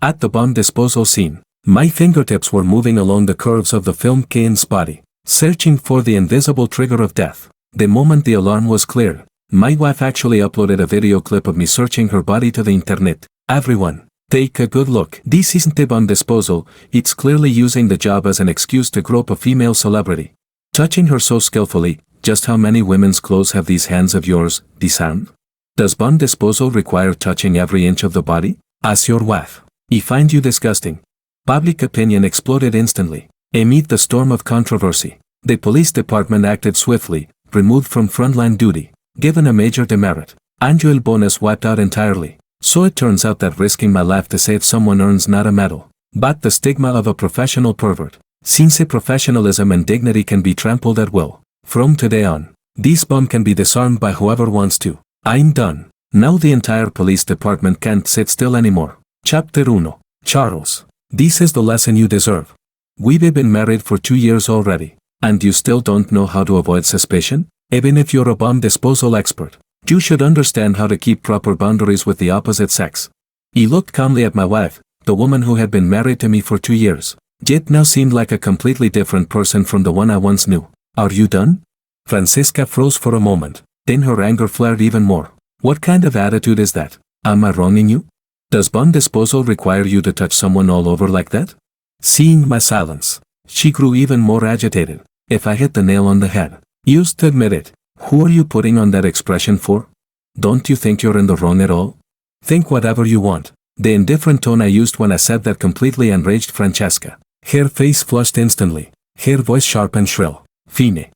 At the bomb disposal scene, my fingertips were moving along the curves of the filmed Kane's body, searching for the invisible trigger of death. The moment the alarm was cleared, my wife actually uploaded a video clip of me searching her body to the internet. Everyone, take a good look. This isn't a bomb disposal, it's clearly using the job as an excuse to grope a female celebrity. Touching her so skillfully, just how many women's clothes have these hands of yours, disarmed? Does bomb disposal require touching every inch of the body? Ask your wife. I find you disgusting. Public opinion exploded instantly. Amid the storm of controversy, the police department acted swiftly, removed from frontline duty, given a major demerit, annual bonus wiped out entirely. So it turns out that risking my life to save someone earns not a medal, but the stigma of a professional pervert. Since professionalism and dignity can be trampled at will, from today on, this bomb can be disarmed by whoever wants to. I'm done. Now the entire police department can't sit still anymore. Chapter 1. Charles. This is the lesson you deserve. We've been married for 2 years already, and you still don't know how to avoid suspicion? Even if you're a bomb disposal expert, you should understand how to keep proper boundaries with the opposite sex. He looked calmly at my wife, the woman who had been married to me for 2 years, yet now seemed like a completely different person from the one I once knew. Are you done? Francisca froze for a moment, then her anger flared even more. What kind of attitude is that? Am I wronging you? Does bomb disposal require you to touch someone all over like that? Seeing my silence, she grew even more agitated. If I hit the nail on the head, used to admit it. Who are you putting on that expression for? Don't you think you're in the wrong at all? Think whatever you want. The indifferent tone I used when I said that completely enraged Francesca. Her face flushed instantly, her voice sharp and shrill. Fine.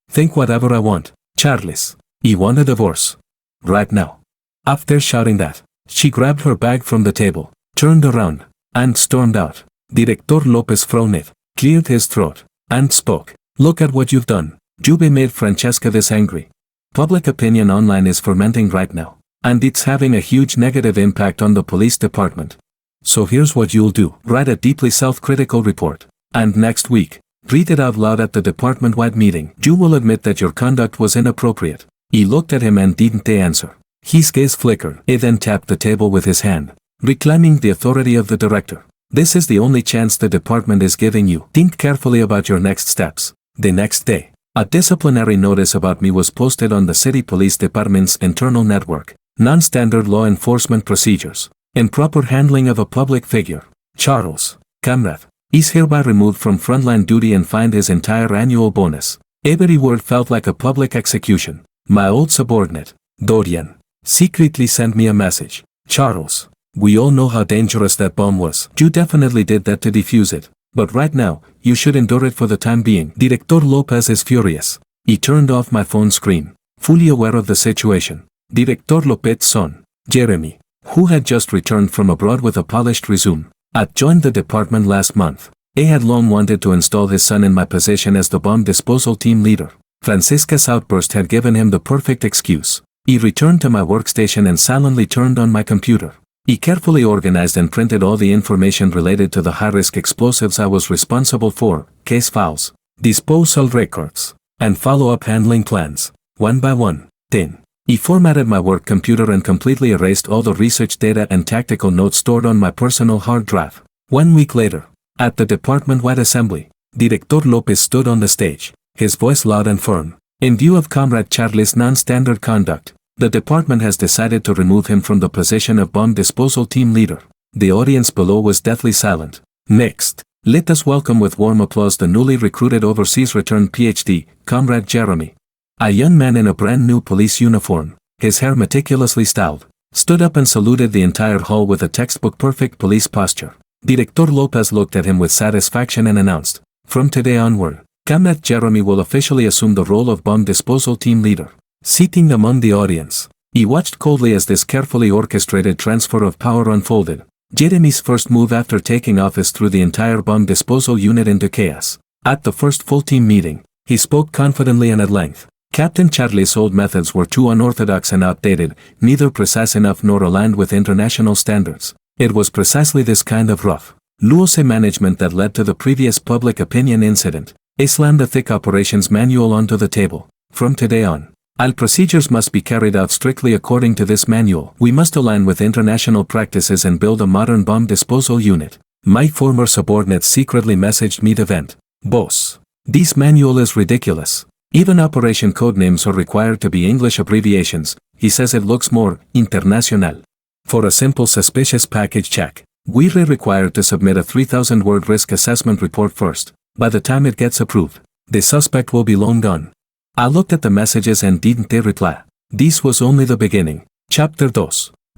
Think whatever I want, Charles. I want a divorce. Right now. After shouting that, she grabbed her bag from the table, turned around, and stormed out. Director Lopez frowned, cleared his throat, and spoke. Look at what you've done. You've made Francesca this angry. Public opinion online is fermenting right now, and it's having a huge negative impact on the police department. So here's what you'll do. Write a deeply self-critical report, and next week, read it out loud at the department-wide meeting. You will admit that your conduct was inappropriate. He looked at him and didn't answer. His gaze flickered. He then tapped the table with his hand, reclaiming the authority of the director. This is the only chance the department is giving you. Think carefully about your next steps. The next day, a disciplinary notice about me was posted on the city police department's internal network. Non-standard law enforcement procedures. Improper handling of a public figure. Charles, comrade, is hereby removed from frontline duty and fined his entire annual bonus. Every word felt like a public execution. My old subordinate, Dorian, secretly sent me a message. Charles, we all know how dangerous that bomb was. You definitely did that to defuse it. But right now, you should endure it for the time being. Director Lopez is furious. He turned off my phone screen, fully aware of the situation. Director Lopez's son, Jeremy, who had just returned from abroad with a polished resume, had joined the department last month. He had long wanted to install his son in my position as the bomb disposal team leader. Francisca's outburst had given him the perfect excuse. He returned to my workstation and silently turned on my computer. He carefully organized and printed all the information related to the high-risk explosives I was responsible for, case files, disposal records, and follow-up handling plans, one by one. Then, he formatted my work computer and completely erased all the research data and tactical notes stored on my personal hard drive. 1 week later, at the department-wide assembly, Director Lopez stood on the stage, his voice loud and firm. In view of Comrade Charlie's non-standard conduct, the department has decided to remove him from the position of bomb disposal team leader. The audience below was deathly silent. Next, let us welcome with warm applause the newly recruited overseas returned PhD, Comrade Jeremy. A young man in a brand new police uniform, his hair meticulously styled, stood up and saluted the entire hall with a textbook perfect police posture. Director Lopez looked at him with satisfaction and announced, from today onward, Comrade Jeremy will officially assume the role of bomb disposal team leader. Sitting among the audience, he watched coldly as this carefully orchestrated transfer of power unfolded. Jeremy's first move after taking office threw the entire bomb disposal unit into chaos. At the first full team meeting, he spoke confidently and at length. Captain Charlie's old methods were too unorthodox and outdated, neither precise enough nor aligned with international standards. It was precisely this kind of rough, loose management that led to the previous public opinion incident. He slammed the thick operations manual onto the table. From today on, All procedures must be carried out strictly according to this manual. We must align with international practices and build a modern bomb disposal unit. My former subordinate secretly messaged me the vent. Boss. This manual is ridiculous. Even operation code names are required to be English abbreviations. He says it looks more international. For a simple suspicious package check, we're required to submit a 3,000-word risk assessment report first. By the time it gets approved, the suspect will be long gone. I looked at the messages and didn't reply. This was only the beginning. Chapter 2.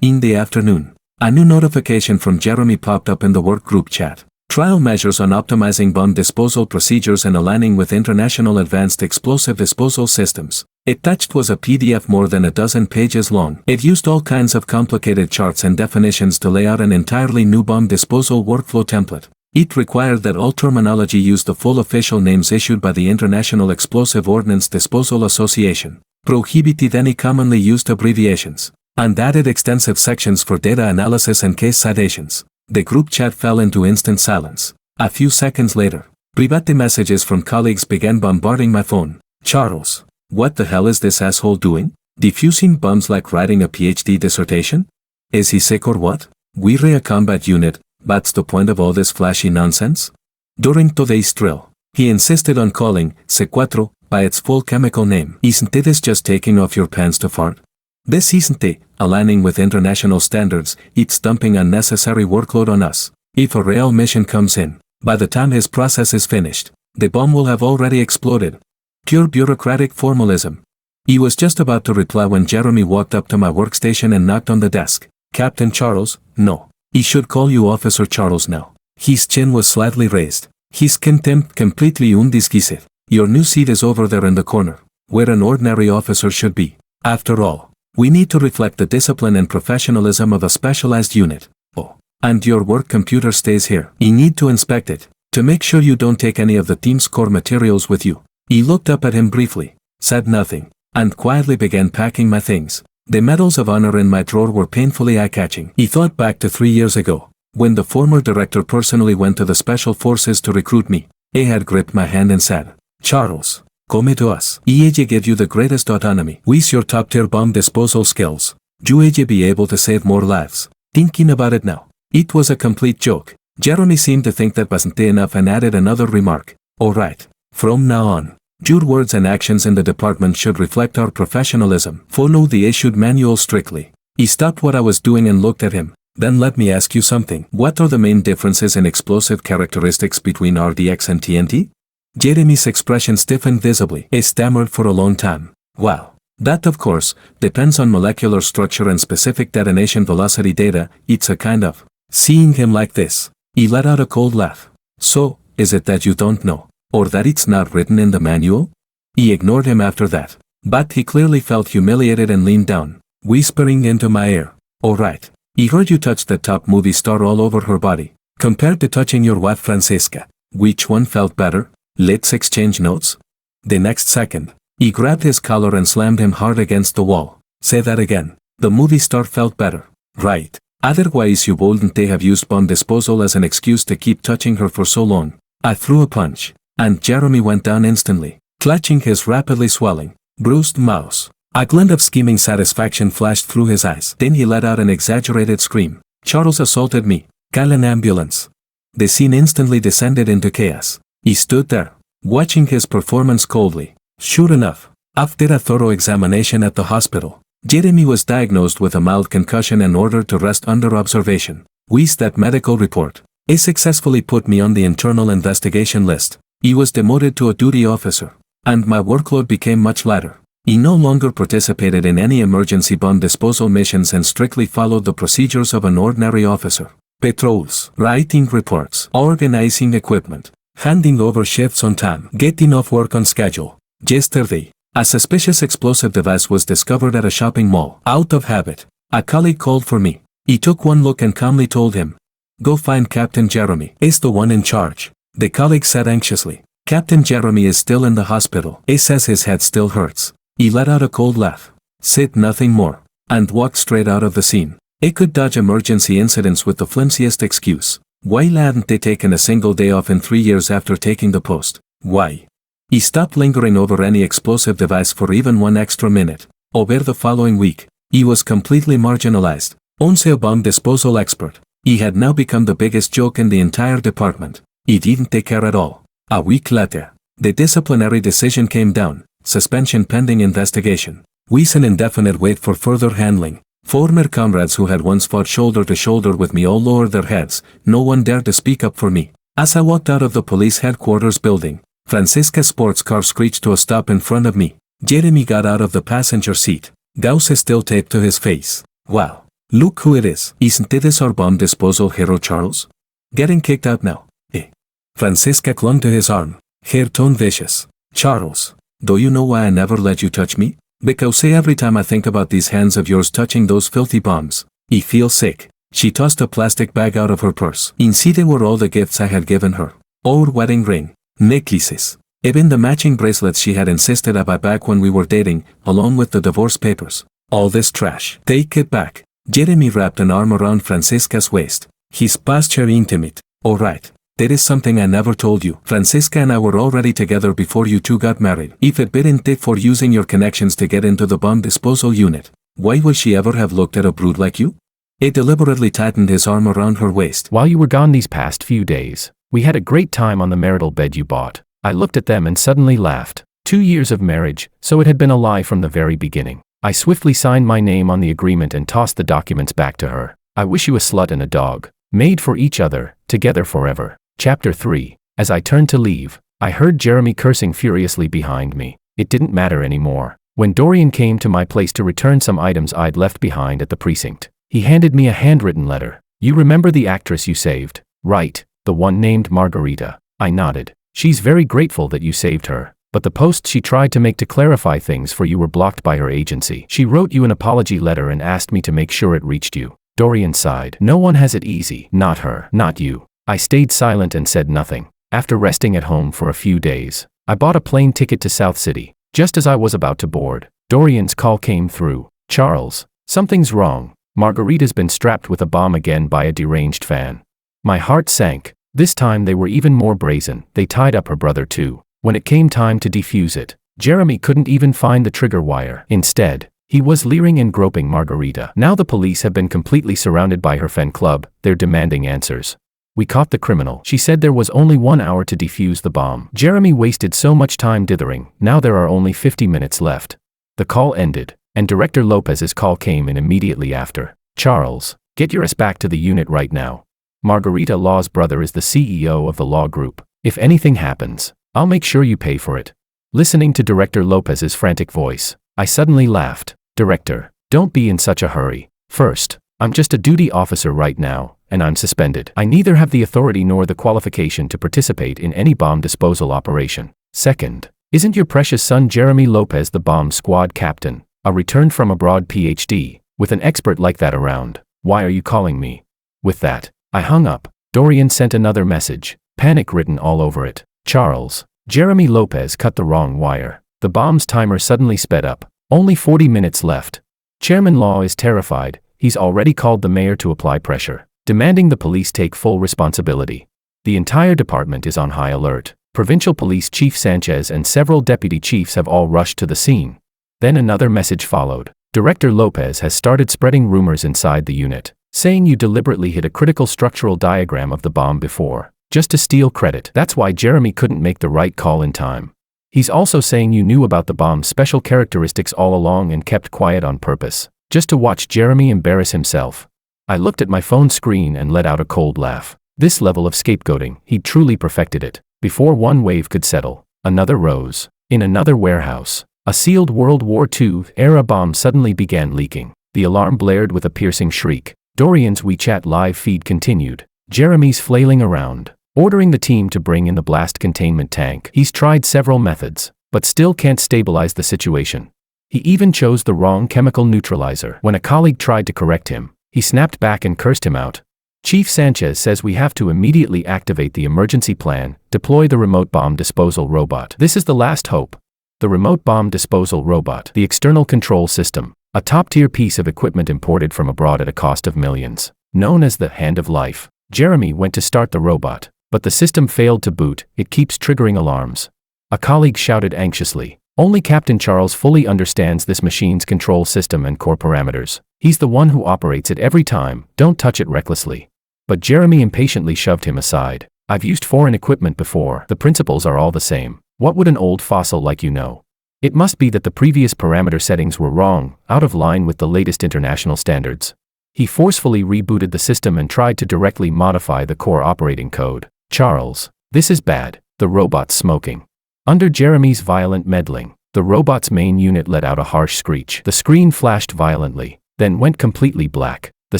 In the afternoon, a new notification from Jeremy popped up in the work group chat. Trial measures on optimizing bomb disposal procedures and aligning with international advanced explosive disposal systems. Attached was a PDF more than a dozen pages long. It used all kinds of complicated charts and definitions to lay out an entirely new bomb disposal workflow template. It required that all terminology use the full official names issued by the International Explosive Ordnance Disposal Association, prohibited any commonly used abbreviations, and added extensive sections for data analysis and case citations. The group chat fell into instant silence. A few seconds later, private messages from colleagues began bombarding my phone. Charles, what the hell is this asshole doing? Defusing bombs like writing a PhD dissertation? Is he sick or what? We're a combat unit. That's the point of all this flashy nonsense? During today's drill, he insisted on calling C4 by its full chemical name. Isn't this just taking off your pants to fart? This isn't aligning with international standards, it's dumping unnecessary workload on us. If a real mission comes in, by the time his process is finished, the bomb will have already exploded. Pure bureaucratic formalism. He was just about to reply when Jeremy walked up to my workstation and knocked on the desk. Captain Charles, no. He should call you Officer Charles now. His chin was slightly raised. His contempt completely undisguised. Your new seat is over there in the corner, where an ordinary officer should be. After all, we need to reflect the discipline and professionalism of a specialized unit. Oh, and your work computer stays here. You need to inspect it, to make sure you don't take any of the team's core materials with you. He looked up at him briefly, said nothing, and quietly began packing my things. The medals of honor in my drawer were painfully eye-catching. He thought back to 3 years ago, when the former director personally went to the special forces to recruit me. He had gripped my hand and said, Charles, come to us. EAG gave you the greatest autonomy. With your top-tier bomb disposal skills, you be able to save more lives. Thinking about it now, it was a complete joke. Jeremy seemed to think that wasn't enough and added another remark. All right, from now on, your words and actions in the department should reflect our professionalism. Follow the issued manual strictly. He stopped what I was doing and looked at him. Then let me ask you something. What are the main differences in explosive characteristics between RDX and TNT? Jeremy's expression stiffened visibly. He stammered for a long time. Well, that of course, depends on molecular structure and specific detonation velocity data. It's a kind of. Seeing him like this, he let out a cold laugh. So, is it that you don't know? Or that it's not written in the manual? He ignored him after that. But he clearly felt humiliated and leaned down, whispering into my ear. All right. He heard you touch the top movie star all over her body. Compared to touching your wife Francesca, which one felt better? Let's exchange notes. The next second, he grabbed his collar and slammed him hard against the wall. Say that again. The movie star felt better. Right. Otherwise you wouldn't have used bomb disposal as an excuse to keep touching her for so long. I threw a punch, and Jeremy went down instantly, clutching his rapidly swelling, bruised mouth. A glint of scheming satisfaction flashed through his eyes. Then he let out an exaggerated scream. Charles assaulted me. Call an ambulance. The scene instantly descended into chaos. He stood there, watching his performance coldly. Sure enough, after a thorough examination at the hospital, Jeremy was diagnosed with a mild concussion and ordered to rest under observation. With that medical report, he successfully put me on the internal investigation list. He was demoted to a duty officer, and my workload became much lighter. He no longer participated in any emergency bomb disposal missions and strictly followed the procedures of an ordinary officer. Patrols, writing reports, organizing equipment, handing over shifts on time, getting off work on schedule. Yesterday, a suspicious explosive device was discovered at a shopping mall. Out of habit, a colleague called for me. He took one look and calmly told him, "Go find Captain Jeremy. He's the one in charge." The colleague said anxiously, "Captain Jeremy is still in the hospital. He says his head still hurts." He let out a cold laugh, said nothing more, and walked straight out of the scene. He could dodge emergency incidents with the flimsiest excuse. Why hadn't they taken a single day off in 3 years after taking the post? Why? He stopped lingering over any explosive device for even one extra minute. Over the following week, he was completely marginalized. Once a bomb disposal expert, he had now become the biggest joke in the entire department. He didn't take care at all. A week later, the disciplinary decision came down, suspension pending investigation. With an indefinite wait for further handling. Former comrades who had once fought shoulder to shoulder with me all lowered their heads. No one dared to speak up for me. As I walked out of the police headquarters building, Francisca's sports car screeched to a stop in front of me. Jeremy got out of the passenger seat. Gauss is still taped to his face. Wow. Look who it is. Isn't this our bomb disposal hero Charles? Getting kicked out now, eh? Francisca clung to his arm, her tone vicious. Charles, do you know why I never let you touch me? Because every time I think about these hands of yours touching those filthy bombs, I feel sick. She tossed a plastic bag out of her purse. Inside were all the gifts I had given her. Our wedding ring, necklaces, even the matching bracelets she had insisted I buy back when we were dating, along with the divorce papers. All this trash. Take it back. Jeremy wrapped an arm around Francisca's waist. His posture intimate. Alright. There is something I never told you. Francisca and I were already together before you two got married. If it didn't take for using your connections to get into the bomb disposal unit, why would she ever have looked at a brute like you? He deliberately tightened his arm around her waist. While you were gone these past few days, we had a great time on the marital bed you bought. I looked at them and suddenly laughed. 2 years of marriage, so it had been a lie from the very beginning. I swiftly signed my name on the agreement and tossed the documents back to her. I wish you a slut and a dog. Made for each other, together forever. Chapter 3. As I turned to leave, I heard Jeremy cursing furiously behind me. It didn't matter anymore. When Dorian came to my place to return some items I'd left behind at the precinct, he handed me a handwritten letter. You remember the actress you saved, right? The one named Margarita. I nodded. She's very grateful that you saved her, but the posts she tried to make to clarify things for you were blocked by her agency. She wrote you an apology letter and asked me to make sure it reached you. Dorian sighed. No one has it easy. Not her. Not you. I stayed silent and said nothing. After resting at home for a few days, I bought a plane ticket to South City. Just as I was about to board, Dorian's call came through. Charles, something's wrong. Margarita's been strapped with a bomb again by a deranged fan. My heart sank. This time they were even more brazen. They tied up her brother too. When it came time to defuse it, Jeremy couldn't even find the trigger wire. Instead, he was leering and groping Margarita. Now the police have been completely surrounded by her fan club. They're demanding answers. We caught the criminal. She said there was only 1 hour to defuse the bomb. Jeremy wasted so much time dithering. Now there are only 50 minutes left. The call ended, and Director Lopez's call came in immediately after. Charles, get your ass back to the unit right now. Margarita Law's brother is the CEO of the law group. If anything happens, I'll make sure you pay for it. Listening to Director Lopez's frantic voice, I suddenly laughed. Director, don't be in such a hurry. First, I'm just a duty officer right now, and I'm suspended. I neither have the authority nor the qualification to participate in any bomb disposal operation. Second, isn't your precious son Jeremy Lopez the bomb squad captain, a returned from abroad PhD, with an expert like that around? Why are you calling me? With that, I hung up. Dorian sent another message, panic written all over it. Charles, Jeremy Lopez cut the wrong wire. The bomb's timer suddenly sped up. Only 40 minutes left. Chairman Law is terrified. He's already called the mayor to apply pressure, demanding the police take full responsibility. The entire department is on high alert. Provincial Police Chief Sanchez and several deputy chiefs have all rushed to the scene. Then another message followed. Director Lopez has started spreading rumors inside the unit, saying you deliberately hid a critical structural diagram of the bomb before, just to steal credit. That's why Jeremy couldn't make the right call in time. He's also saying you knew about the bomb's special characteristics all along and kept quiet on purpose, just to watch Jeremy embarrass himself. I looked at my phone screen and let out a cold laugh. This level of scapegoating, he'd truly perfected it. Before one wave could settle, another rose. In another warehouse, a sealed World War II-era bomb suddenly began leaking. The alarm blared with a piercing shriek. Dorian's WeChat live feed continued. Jeremy's flailing around, ordering the team to bring in the blast containment tank. He's tried several methods, but still can't stabilize the situation. He even chose the wrong chemical neutralizer. When a colleague tried to correct him, he snapped back and cursed him out. Chief Sanchez says we have to immediately activate the emergency plan, deploy the remote bomb disposal robot. This is the last hope. The remote bomb disposal robot, the external control system, a top-tier piece of equipment imported from abroad at a cost of millions, known as the Hand of Life. Jeremy went to start the robot, but the system failed to boot. It keeps triggering alarms. A colleague shouted anxiously. Only Captain Charles fully understands this machine's control system and core parameters. He's the one who operates it every time, don't touch it recklessly. But Jeremy impatiently shoved him aside. I've used foreign equipment before, the principles are all the same. What would an old fossil like you know? It must be that the previous parameter settings were wrong, out of line with the latest international standards. He forcefully rebooted the system and tried to directly modify the core operating code. Charles, this is bad, the robot's smoking. Under Jeremy's violent meddling, the robot's main unit let out a harsh screech. The screen flashed violently, then went completely black. The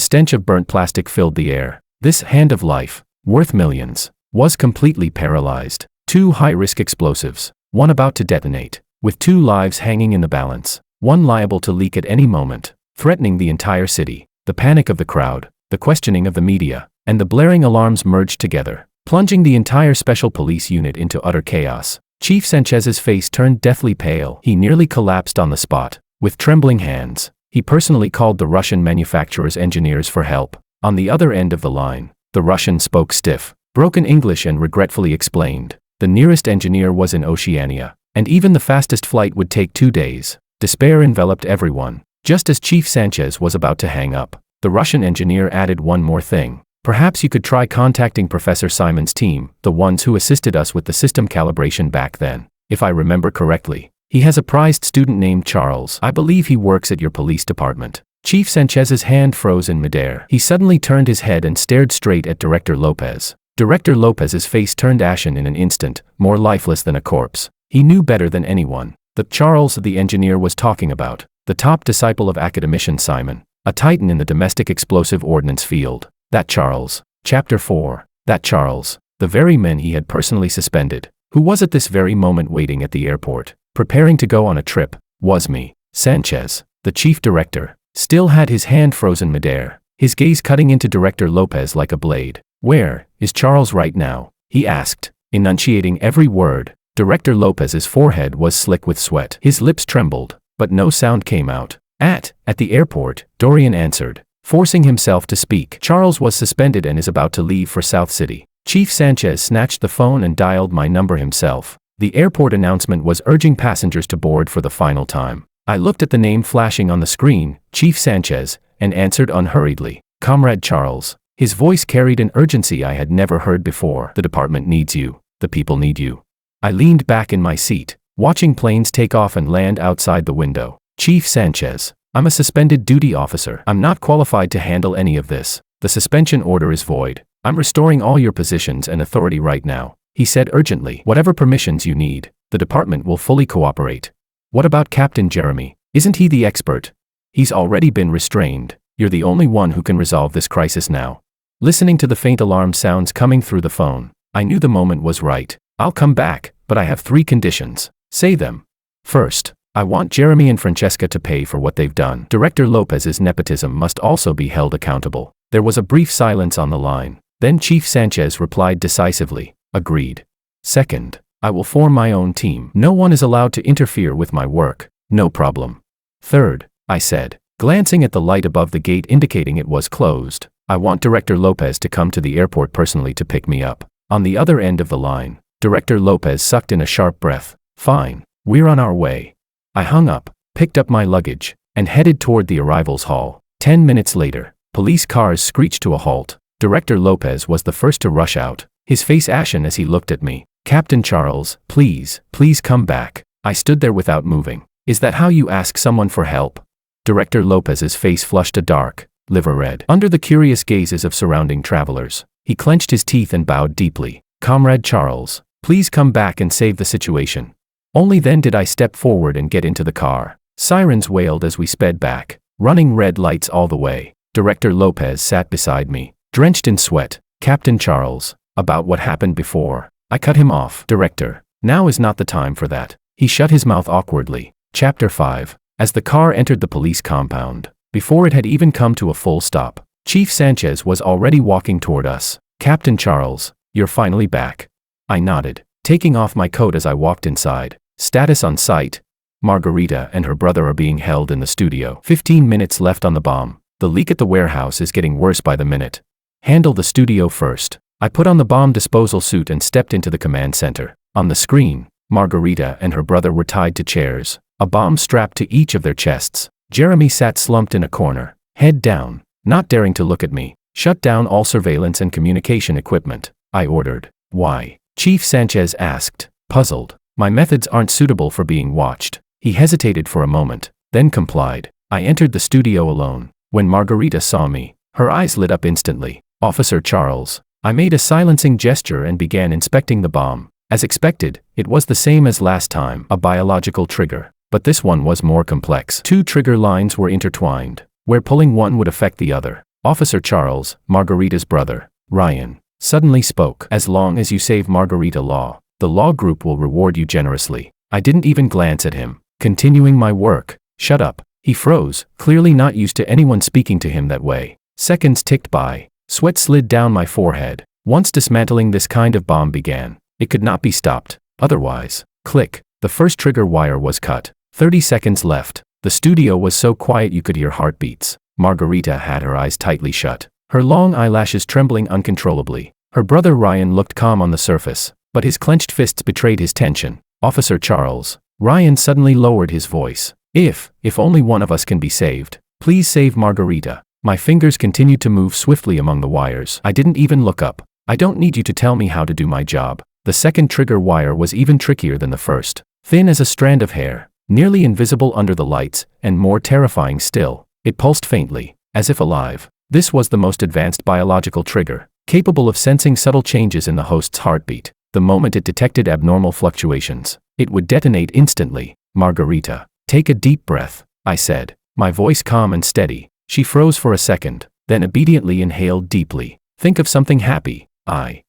stench of burnt plastic filled the air. This hand of life, worth millions, was completely paralyzed. 2 high-risk explosives, one about to detonate, with 2 lives hanging in the balance, one liable to leak at any moment, threatening the entire city. The panic of the crowd, the questioning of the media, and the blaring alarms merged together, plunging the entire special police unit into utter chaos. Chief Sanchez's face turned deathly pale. He nearly collapsed on the spot. With trembling hands, he personally called the Russian manufacturer's engineers for help. On the other end of the line, the Russian spoke stiff, broken English and regretfully explained. The nearest engineer was in Oceania, and even the fastest flight would take 2 days. Despair enveloped everyone. Just as Chief Sanchez was about to hang up, the Russian engineer added one more thing. Perhaps you could try contacting Professor Simon's team, the ones who assisted us with the system calibration back then. If I remember correctly, he has a prized student named Charles. I believe he works at your police department. Chief Sanchez's hand froze in midair. He suddenly turned his head and stared straight at Director Lopez. Director Lopez's face turned ashen in an instant, more lifeless than a corpse. He knew better than anyone. The Charles the engineer was talking about, the top disciple of academician Simon, a titan in the domestic explosive ordnance field. That Charles. Chapter 4. That Charles, the very man he had personally suspended, who was at this very moment waiting at the airport, preparing to go on a trip, was me. Sanchez, the chief director, still had his hand frozen midair, his gaze cutting into Director Lopez like a blade. Where is Charles right now? He asked, enunciating every word. Director Lopez's forehead was slick with sweat. His lips trembled, but no sound came out. At the airport, Dorian answered, forcing himself to speak. Charles was suspended and is about to leave for South City. Chief Sanchez snatched the phone and dialed my number himself. The airport announcement was urging passengers to board for the final time. I looked at the name flashing on the screen, Chief Sanchez, and answered unhurriedly, Comrade Charles. His voice carried an urgency I had never heard before. The department needs you. The people need you. I leaned back in my seat, watching planes take off and land outside the window. Chief Sanchez, I'm a suspended duty officer. I'm not qualified to handle any of this. The suspension order is void. I'm restoring all your positions and authority right now, he said urgently. Whatever permissions you need, the department will fully cooperate. What about Captain Jeremy? Isn't he the expert? He's already been restrained. You're the only one who can resolve this crisis now. Listening to the faint alarm sounds coming through the phone, I knew the moment was right. I'll come back, but I have 3 conditions. Say them. First, I want Jeremy and Francesca to pay for what they've done. Director Lopez's nepotism must also be held accountable. There was a brief silence on the line. Then Chief Sanchez replied decisively, agreed. Second, I will form my own team. No one is allowed to interfere with my work. No problem. Third, I said, glancing at the light above the gate indicating it was closed, I want Director Lopez to come to the airport personally to pick me up. On the other end of the line, Director Lopez sucked in a sharp breath. Fine, we're on our way. I hung up, picked up my luggage, and headed toward the arrivals hall. 10 minutes later, police cars screeched to a halt. Director Lopez was the first to rush out, his face ashen as he looked at me. Captain Charles, please come back. I stood there without moving. Is that how you ask someone for help? Director Lopez's face flushed a dark, liver red. Under the curious gazes of surrounding travelers, he clenched his teeth and bowed deeply. Comrade Charles, please come back and save the situation. Only then did I step forward and get into the car. Sirens wailed as we sped back, running red lights all the way. Director Lopez sat beside me, drenched in sweat. Captain Charles, about what happened before. I cut him off. Director, now is not the time for that. He shut his mouth awkwardly. Chapter 5. As the car entered the police compound, before it had even come to a full stop, Chief Sanchez was already walking toward us. Captain Charles, you're finally back. I nodded, taking off my coat as I walked inside. Status on site. Margarita and her brother are being held in the studio. 15 minutes left on the bomb. The leak at the warehouse is getting worse by the minute. Handle the studio first. I put on the bomb disposal suit and stepped into the command center. On the screen, Margarita and her brother were tied to chairs, a bomb strapped to each of their chests. Jeremy sat slumped in a corner, head down, not daring to look at me. Shut down all surveillance and communication equipment, I ordered. Why? Chief Sanchez asked, puzzled. My methods aren't suitable for being watched. He hesitated for a moment, then complied. I entered the studio alone. When Margarita saw me, her eyes lit up instantly. Officer Charles. I made a silencing gesture and began inspecting the bomb. As expected, it was the same as last time, a biological trigger. But this one was more complex. 2 trigger lines were intertwined, where pulling one would affect the other. Officer Charles, Margarita's brother, Ryan, suddenly spoke. As long as you save Margarita Law, the law group will reward you generously. I didn't even glance at him, continuing my work. Shut up. He froze, clearly not used to anyone speaking to him that way. Seconds ticked by. Sweat slid down my forehead. Once dismantling this kind of bomb began, it could not be stopped. Otherwise, click, the first trigger wire was cut. 30 seconds left. The studio was so quiet you could hear heartbeats. Margarita had her eyes tightly shut, her long eyelashes trembling uncontrollably. Her brother Ryan looked calm on the surface, but his clenched fists betrayed his tension. Officer Charles. Ryan suddenly lowered his voice. If only one of us can be saved, please save Margarita. My fingers continued to move swiftly among the wires. I didn't even look up. I don't need you to tell me how to do my job. The second trigger wire was even trickier than the first. Thin as a strand of hair, nearly invisible under the lights, and more terrifying still. It pulsed faintly, as if alive. This was the most advanced biological trigger, capable of sensing subtle changes in the host's heartbeat. The moment it detected abnormal fluctuations, it would detonate instantly. Margarita, take a deep breath, I said, my voice calm and steady. She froze for a second, then obediently inhaled deeply. Think of something happy. I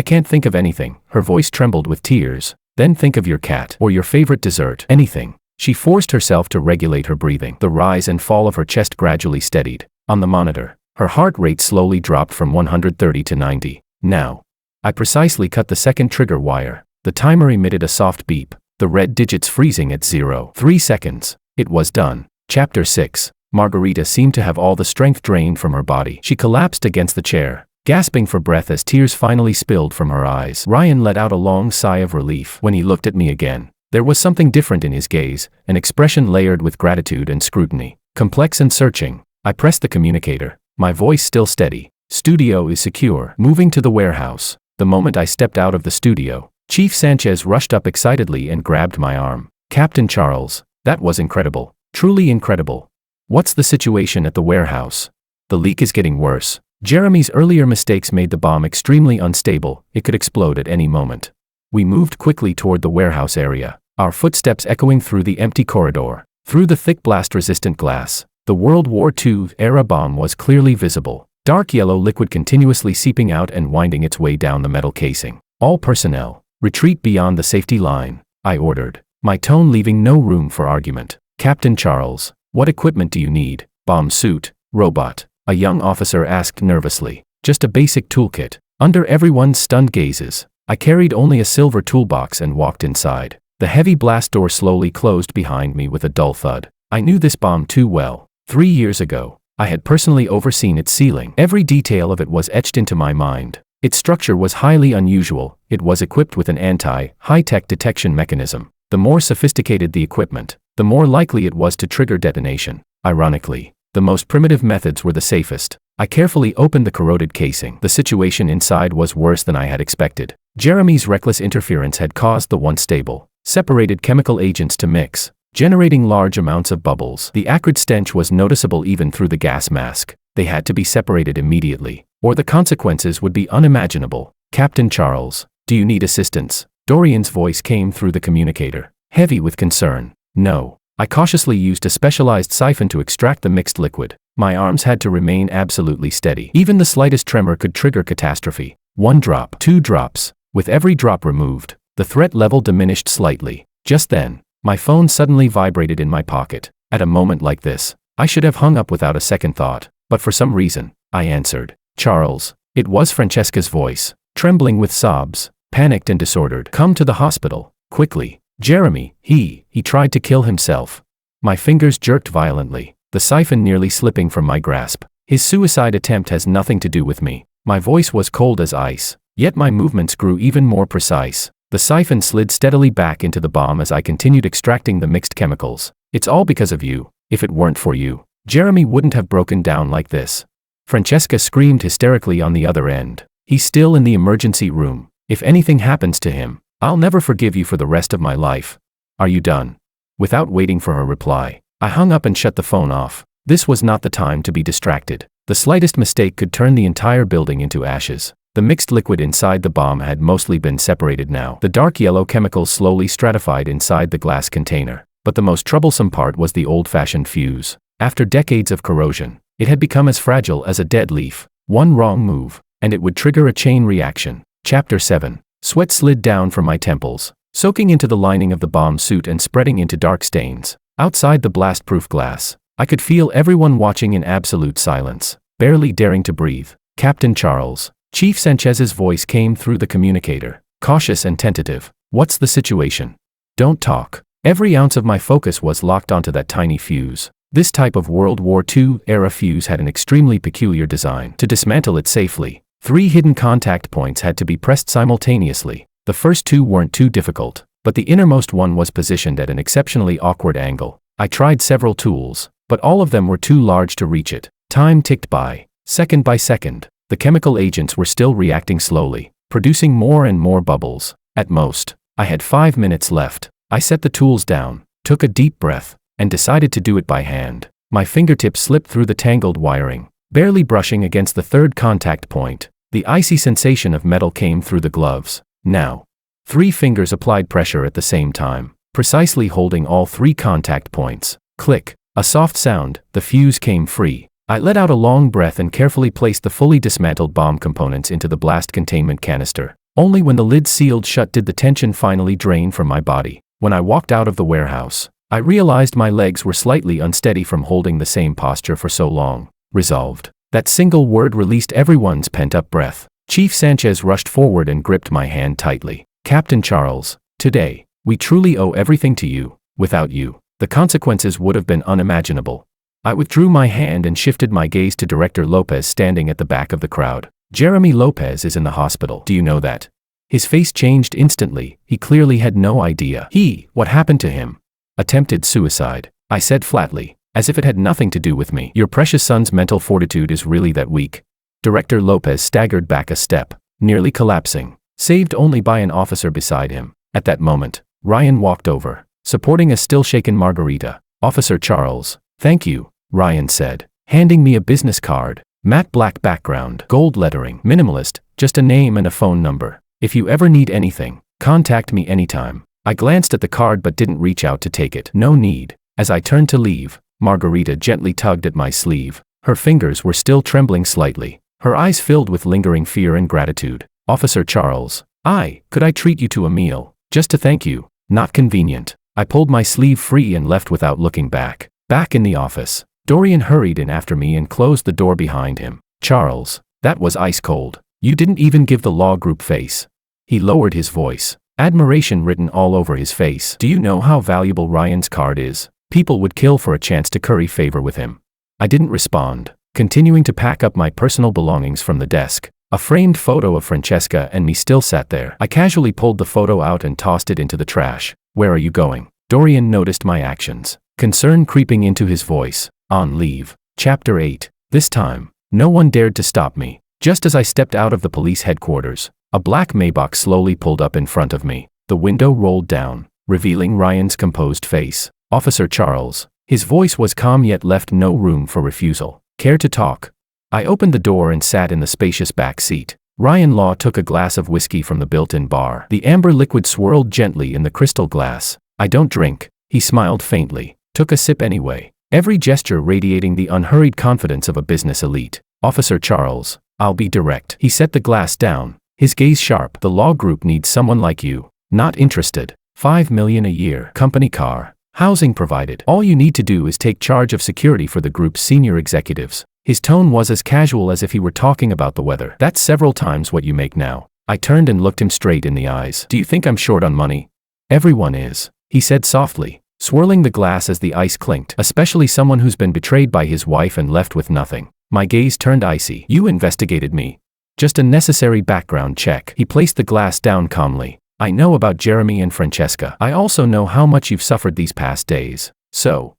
can't think of anything. Her voice trembled with tears. Then think of your cat or your favorite dessert. Anything. She forced herself to regulate her breathing. The rise and fall of her chest gradually steadied. On the monitor, her heart rate slowly dropped from 130 to 90. Now. I precisely cut the second trigger wire. The timer emitted a soft beep, the red digits freezing at 0. 3 seconds. It was done. Chapter 6. Margarita seemed to have all the strength drained from her body. She collapsed against the chair, gasping for breath as tears finally spilled from her eyes. Ryan let out a long sigh of relief when he looked at me again. There was something different in his gaze, an expression layered with gratitude and scrutiny. Complex and searching. I pressed the communicator, my voice still steady. Studio is secure. Moving to the warehouse. The moment I stepped out of the studio, Chief Sanchez rushed up excitedly and grabbed my arm. Captain Charles, that was incredible. Truly incredible. What's the situation at the warehouse? The leak is getting worse. Jeremy's earlier mistakes made the bomb extremely unstable. It could explode at any moment. We moved quickly toward the warehouse area, our footsteps echoing through the empty corridor. Through the thick blast-resistant glass, the World War II-era bomb was clearly visible. Dark yellow liquid continuously seeping out and winding its way down the metal casing. All personnel, retreat beyond the safety line, I ordered, my tone leaving no room for argument. Captain Charles, what equipment do you need? Bomb suit, robot, a young officer asked nervously. Just a basic toolkit. Under everyone's stunned gazes, I carried only a silver toolbox and walked inside. The heavy blast door slowly closed behind me with a dull thud. I knew this bomb too well. 3 years ago, I had personally overseen its sealing. Every detail of it was etched into my mind. Its structure was highly unusual. It was equipped with an anti-high-tech detection mechanism. The more sophisticated the equipment, the more likely it was to trigger detonation. Ironically, the most primitive methods were the safest. I carefully opened the corroded casing. The situation inside was worse than I had expected. Jeremy's reckless interference had caused the once stable, separated chemical agents to mix, generating large amounts of bubbles. The acrid stench was noticeable even through the gas mask. They had to be separated immediately, or the consequences would be unimaginable. Captain Charles, do you need assistance? Dorian's voice came through the communicator, heavy with concern. No. I cautiously used a specialized siphon to extract the mixed liquid. My arms had to remain absolutely steady. Even the slightest tremor could trigger catastrophe. 1 drop, 2 drops. With every drop removed, the threat level diminished slightly. Just then, my phone suddenly vibrated in my pocket. At a moment like this, I should have hung up without a second thought, but for some reason, I answered. Charles. It was Francesca's voice, trembling with sobs, panicked and disordered. Come to the hospital, quickly. Jeremy, he tried to kill himself. My fingers jerked violently, the siphon nearly slipping from my grasp. His suicide attempt has nothing to do with me. My voice was cold as ice, yet my movements grew even more precise. The siphon slid steadily back into the bomb as I continued extracting the mixed chemicals. It's all because of you. If it weren't for you, Jeremy wouldn't have broken down like this. Francesca screamed hysterically on the other end. He's still in the emergency room. If anything happens to him, I'll never forgive you for the rest of my life. Are you done? Without waiting for her reply, I hung up and shut the phone off. This was not the time to be distracted. The slightest mistake could turn the entire building into ashes. The mixed liquid inside the bomb had mostly been separated now. The dark yellow chemicals slowly stratified inside the glass container. But the most troublesome part was the old-fashioned fuse. After decades of corrosion, it had become as fragile as a dead leaf. One wrong move, and it would trigger a chain reaction. Chapter 7. Sweat slid down from my temples, soaking into the lining of the bomb suit and spreading into dark stains. Outside the blast-proof glass, I could feel everyone watching in absolute silence, barely daring to breathe. Captain Charles. Chief Sanchez's voice came through the communicator, cautious and tentative. What's the situation? Don't talk. Every ounce of my focus was locked onto that tiny fuse. This type of World War II-era fuse had an extremely peculiar design. To dismantle it safely, 3 hidden contact points had to be pressed simultaneously. The first 2 weren't too difficult, but the innermost one was positioned at an exceptionally awkward angle. I tried several tools, but all of them were too large to reach it. Time ticked by, second by second. The chemical agents were still reacting slowly, producing more and more bubbles. At most, I had 5 minutes left. I set the tools down, took a deep breath, and decided to do it by hand. My fingertips slipped through the tangled wiring, barely brushing against the 3rd contact point. The icy sensation of metal came through the gloves. Now, 3 fingers applied pressure at the same time, precisely holding all 3 contact points. Click. A soft sound, the fuse came free. I let out a long breath and carefully placed the fully dismantled bomb components into the blast containment canister. Only when the lid sealed shut did the tension finally drain from my body. When I walked out of the warehouse, I realized my legs were slightly unsteady from holding the same posture for so long. Resolved. That single word released everyone's pent-up breath. Chief Sanchez rushed forward and gripped my hand tightly. Captain Charles, today, we truly owe everything to you. Without you, the consequences would have been unimaginable. I withdrew my hand and shifted my gaze to Director Lopez standing at the back of the crowd. Jeremy Lopez is in the hospital. Do you know that? His face changed instantly. He clearly had no idea. What happened to him? Attempted suicide, I said flatly, as if it had nothing to do with me. Your precious son's mental fortitude is really that weak. Director Lopez staggered back a step, nearly collapsing, saved only by an officer beside him. At that moment, Ryan walked over, supporting a still-shaken Margarita. Officer Charles, thank you, Ryan said, handing me a business card. Matte black background, gold lettering, minimalist, just a name and a phone number. If you ever need anything, contact me anytime. I glanced at the card but didn't reach out to take it. No need. As I turned to leave, Margarita gently tugged at my sleeve. Her fingers were still trembling slightly, her eyes filled with lingering fear and gratitude. Officer Charles, could I treat you to a meal, just to thank you? Not convenient. I pulled my sleeve free and left without looking back. Back in the office, Dorian hurried in after me and closed the door behind him. Charles, that was ice cold. You didn't even give the law group face. He lowered his voice, admiration written all over his face. Do you know how valuable Ryan's card is? People would kill for a chance to curry favor with him. I didn't respond, continuing to pack up my personal belongings from the desk. A framed photo of Francesca and me still sat there. I casually pulled the photo out and tossed it into the trash. Where are you going? Dorian noticed my actions, concern creeping into his voice. On leave. Chapter 8. This time, no one dared to stop me. Just as I stepped out of the police headquarters, a black Maybach slowly pulled up in front of me. The window rolled down, revealing Ryan's composed face. Officer Charles. His voice was calm yet left no room for refusal. Care to talk? I opened the door and sat in the spacious back seat. Ryan Law took a glass of whiskey from the built-in bar. The amber liquid swirled gently in the crystal glass. I don't drink. He smiled faintly, took a sip anyway, every gesture radiating the unhurried confidence of a business elite. Officer Charles, I'll be direct. He set the glass down, his gaze sharp. The law group needs someone like you. Not interested. $5 million a year. Company car. Housing provided. All you need to do is take charge of security for the group's senior executives. His tone was as casual as if he were talking about the weather. That's several times what you make now. I turned and looked him straight in the eyes. Do you think I'm short on money? Everyone is, he said softly, swirling the glass as the ice clinked. Especially someone who's been betrayed by his wife and left with nothing. My gaze turned icy. You investigated me. Just a necessary background check. He placed the glass down calmly. I know about Jeremy and Francesca. I also know how much you've suffered these past days. So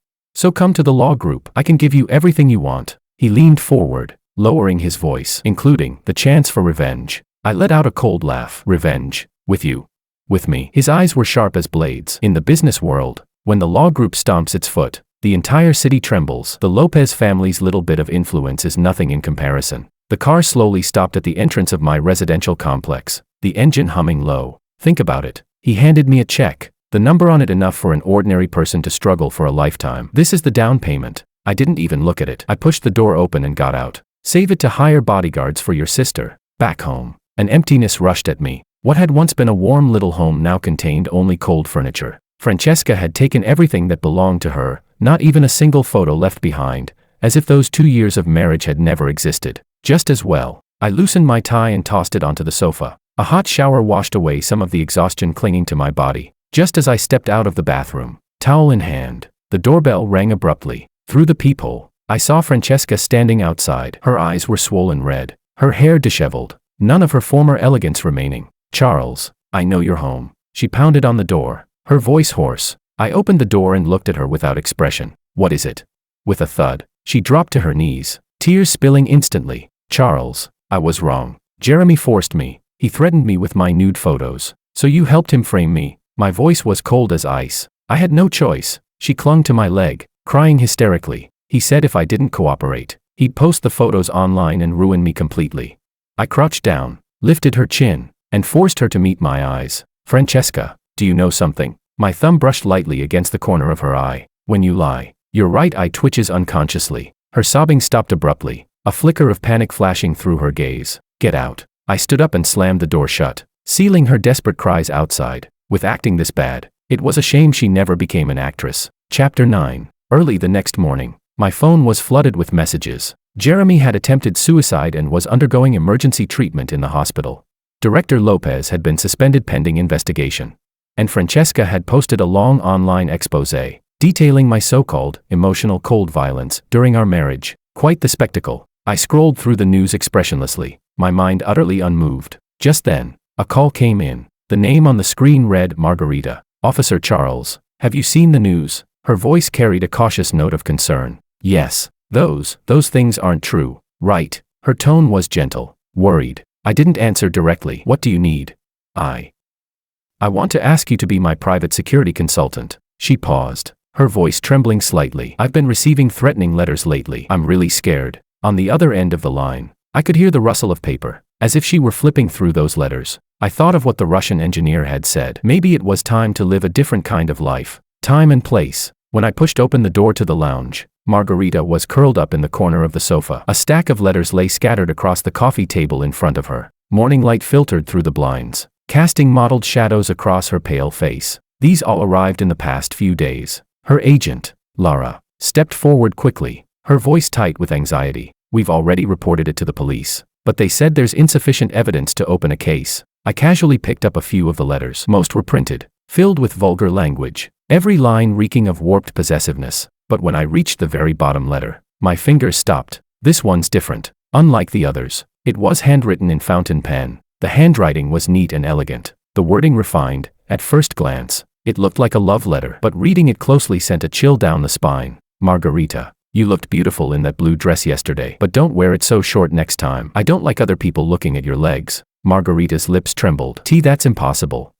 come to the law group. I can give you everything you want." He leaned forward, lowering his voice, including the chance for revenge. I let out a cold laugh. "Revenge? With you? With me?" His eyes were sharp as blades. "In the business world, when the law group stomps its foot, the entire city trembles. The Lopez family's little bit of influence is nothing in comparison." The car slowly stopped at the entrance of my residential complex, the engine humming low. "Think about it." He handed me a check, the number on it enough for an ordinary person to struggle for a lifetime. "This is the down payment." I didn't even look at it. I pushed the door open and got out. "Save it to hire bodyguards for your sister." Back home, an emptiness rushed at me. What had once been a warm little home now contained only cold furniture. Francesca had taken everything that belonged to her, not even a single photo left behind, as if those 2 years of marriage had never existed. Just as well. I loosened my tie and tossed it onto the sofa. A hot shower washed away some of the exhaustion clinging to my body. Just as I stepped out of the bathroom, towel in hand, the doorbell rang abruptly. Through the peephole, I saw Francesca standing outside. Her eyes were swollen red, her hair disheveled, none of her former elegance remaining. "Charles, I know you're home." She pounded on the door, her voice hoarse. I opened the door and looked at her without expression. "What is it?" With a thud, she dropped to her knees, tears spilling instantly. "Charles, I was wrong. Jeremy forced me. He threatened me with my nude photos. So you helped him frame me." My voice was cold as ice. I had no choice. She clung to my leg, crying hysterically. "He said if I didn't cooperate, he'd post the photos online and ruin me completely." I crouched down, lifted her chin, and forced her to meet my eyes. "Francesca, do you know something?" My thumb brushed lightly against the corner of her eye. "When you lie, your right eye twitches unconsciously." Her sobbing stopped abruptly, a flicker of panic flashing through her gaze. "Get out." I stood up and slammed the door shut, sealing her desperate cries outside. With acting this bad, it was a shame she never became an actress. Chapter 9. Early the next morning, my phone was flooded with messages. Jeremy had attempted suicide and was undergoing emergency treatment in the hospital. Director Lopez had been suspended pending investigation. And Francesca had posted a long online exposé, detailing my so-called emotional cold violence during our marriage. Quite the spectacle. I scrolled through the news expressionlessly, my mind utterly unmoved. Just then, a call came in. The name on the screen read Margarita. "Officer Charles, have you seen the news?" Her voice carried a cautious note of concern. "Yes, those things aren't true, right?" Her tone was gentle, worried. I didn't answer directly. "What do you need?" I want to ask you to be my private security consultant." She paused, her voice trembling slightly. "I've been receiving threatening letters lately. I'm really scared." On the other end of the line, I could hear the rustle of paper, as if she were flipping through those letters. I thought of what the Russian engineer had said. Maybe it was time to live a different kind of life. Time and place. When I pushed open the door to the lounge, Margarita was curled up in the corner of the sofa. A stack of letters lay scattered across the coffee table in front of her. Morning light filtered through the blinds, casting mottled shadows across her pale face. These all arrived in the past few days. Her agent, Lara, stepped forward quickly, her voice tight with anxiety. "We've already reported it to the police, but they said there's insufficient evidence to open a case." I casually picked up a few of the letters. Most were printed, filled with vulgar language, every line reeking of warped possessiveness. But when I reached the very bottom letter, my fingers stopped. This one's different. Unlike the others, it was handwritten in fountain pen. The handwriting was neat and elegant, the wording refined. At first glance, it looked like a love letter, but reading it closely sent a chill down the spine. "Margarita, you looked beautiful in that blue dress yesterday, but don't wear it so short next time. I don't like other people looking at your legs." Margarita's lips trembled. "That's impossible.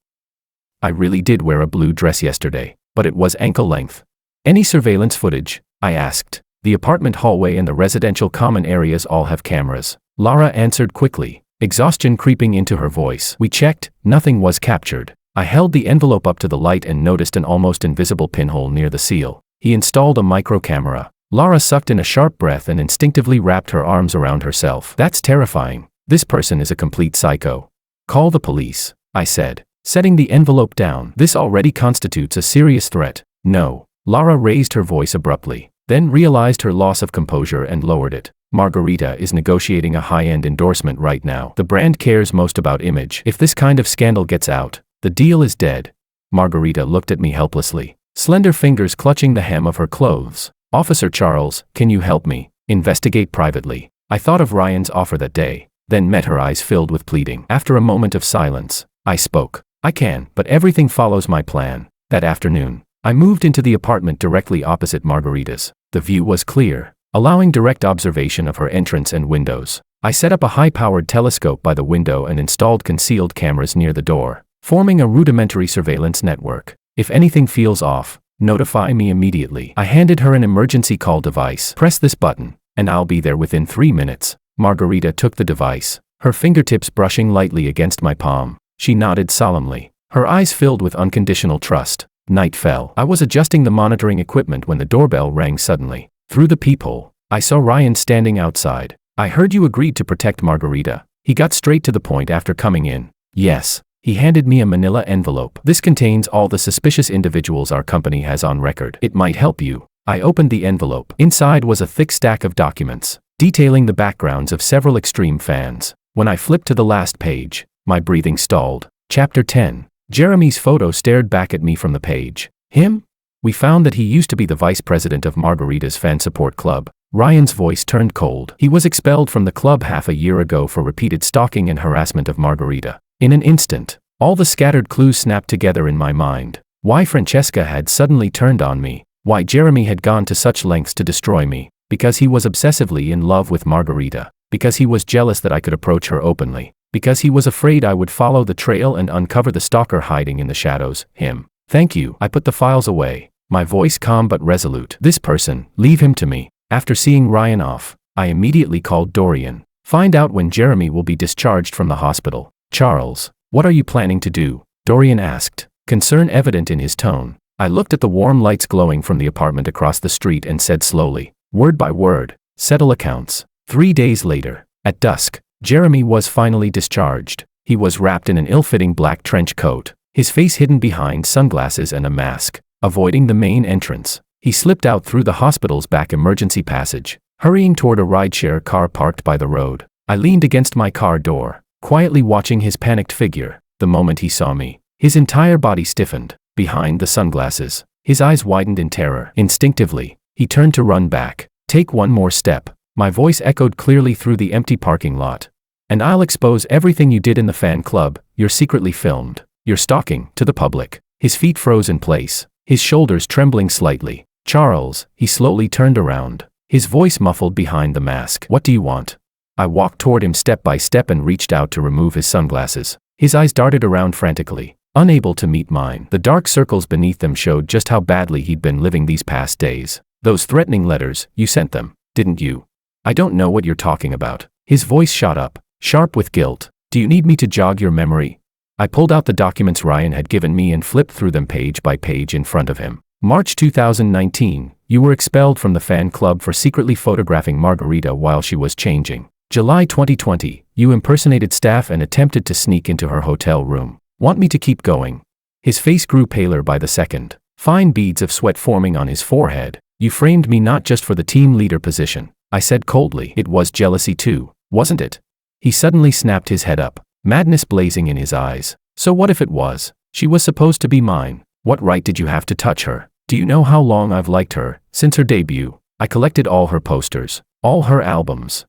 I really did wear a blue dress yesterday, but it was ankle length." "Any surveillance footage?" I asked. "The apartment hallway and the residential common areas all have cameras." Lara answered quickly, exhaustion creeping into her voice. "We checked, nothing was captured." I held the envelope up to the light and noticed an almost invisible pinhole near the seal. He installed a micro camera. Lara sucked in a sharp breath and instinctively wrapped her arms around herself. "That's terrifying. This person is a complete psycho." "Call the police," I said, setting the envelope down. "This already constitutes a serious threat." "No." Lara raised her voice abruptly, then realized her loss of composure and lowered it. "Margarita is negotiating a high-end endorsement right now. The brand cares most about image. If this kind of scandal gets out, the deal is dead." Margarita looked at me helplessly, slender fingers clutching the hem of her clothes. "Officer Charles, can you help me? Investigate privately." I thought of Ryan's offer that day, then met her eyes filled with pleading. After a moment of silence, I spoke. I can, but everything follows my plan. That afternoon, I moved into the apartment directly opposite Margarita's. The view was clear, allowing direct observation of her entrance and windows. I set up a high-powered telescope by the window and installed concealed cameras near the door, forming a rudimentary surveillance network. If anything feels off, notify me immediately. I handed her an emergency call device. Press this button, and I'll be there within 3 minutes. Margarita took the device, her fingertips brushing lightly against my palm. She nodded solemnly, her eyes filled with unconditional trust. Night fell. I was adjusting the monitoring equipment when the doorbell rang suddenly. Through the peephole, I saw Ryan standing outside. I heard you agreed to protect Margarita. He got straight to the point after coming in. Yes. He handed me a manila envelope. This contains all the suspicious individuals our company has on record. It might help you. I opened the envelope. Inside was a thick stack of documents, detailing the backgrounds of several extreme fans. When I flipped to the last page, my breathing stalled. Chapter 10. Jeremy's photo stared back at me from the page. Him? We found that he used to be the vice president of Margarita's fan support club. Ryan's voice turned cold. He was expelled from the club half a year ago for repeated stalking and harassment of Margarita. In an instant, all the scattered clues snapped together in my mind. Why Francesca had suddenly turned on me. Why Jeremy had gone to such lengths to destroy me. Because he was obsessively in love with Margarita. Because he was jealous that I could approach her openly. Because he was afraid I would follow the trail and uncover the stalker hiding in the shadows. Him. Thank you. I put the files away, my voice calm but resolute. This person, leave him to me. After seeing Ryan off, I immediately called Dorian. Find out when Jeremy will be discharged from the hospital. Charles, what are you planning to do? Dorian asked, concern evident in his tone. I looked at the warm lights glowing from the apartment across the street and said slowly, word by word, settle accounts. 3 days later, at dusk, Jeremy was finally discharged. He was wrapped in an ill-fitting black trench coat, his face hidden behind sunglasses and a mask. Avoiding the main entrance, he slipped out through the hospital's back emergency passage, hurrying toward a rideshare car parked by the road. I leaned against my car door, quietly watching his panicked figure. The moment he saw me, his entire body stiffened. Behind the sunglasses, his eyes widened in terror. Instinctively, he turned to run back. Take one more step. My voice echoed clearly through the empty parking lot. And I'll expose everything you did in the fan club. You're secretly filmed. You're stalking, to the public. His feet froze in place, his shoulders trembling slightly. Charles, he slowly turned around, his voice muffled behind the mask. What do you want? I walked toward him step by step and reached out to remove his sunglasses. His eyes darted around frantically, unable to meet mine. The dark circles beneath them showed just how badly he'd been living these past days. Those threatening letters, you sent them, didn't you? I don't know what you're talking about. His voice shot up, sharp with guilt. Do you need me to jog your memory? I pulled out the documents Ryan had given me and flipped through them page by page in front of him. March 2019, you were expelled from the fan club for secretly photographing Margarita while she was changing. July 2020, you impersonated staff and attempted to sneak into her hotel room. Want me to keep going? His face grew paler by the second, fine beads of sweat forming on his forehead. You framed me not just for the team leader position, I said coldly. It was jealousy too, wasn't it? He suddenly snapped his head up, madness blazing in his eyes. So what if it was? She was supposed to be mine. What right did you have to touch her? Do you know how long I've liked her? Since her debut, I collected all her posters, all her albums.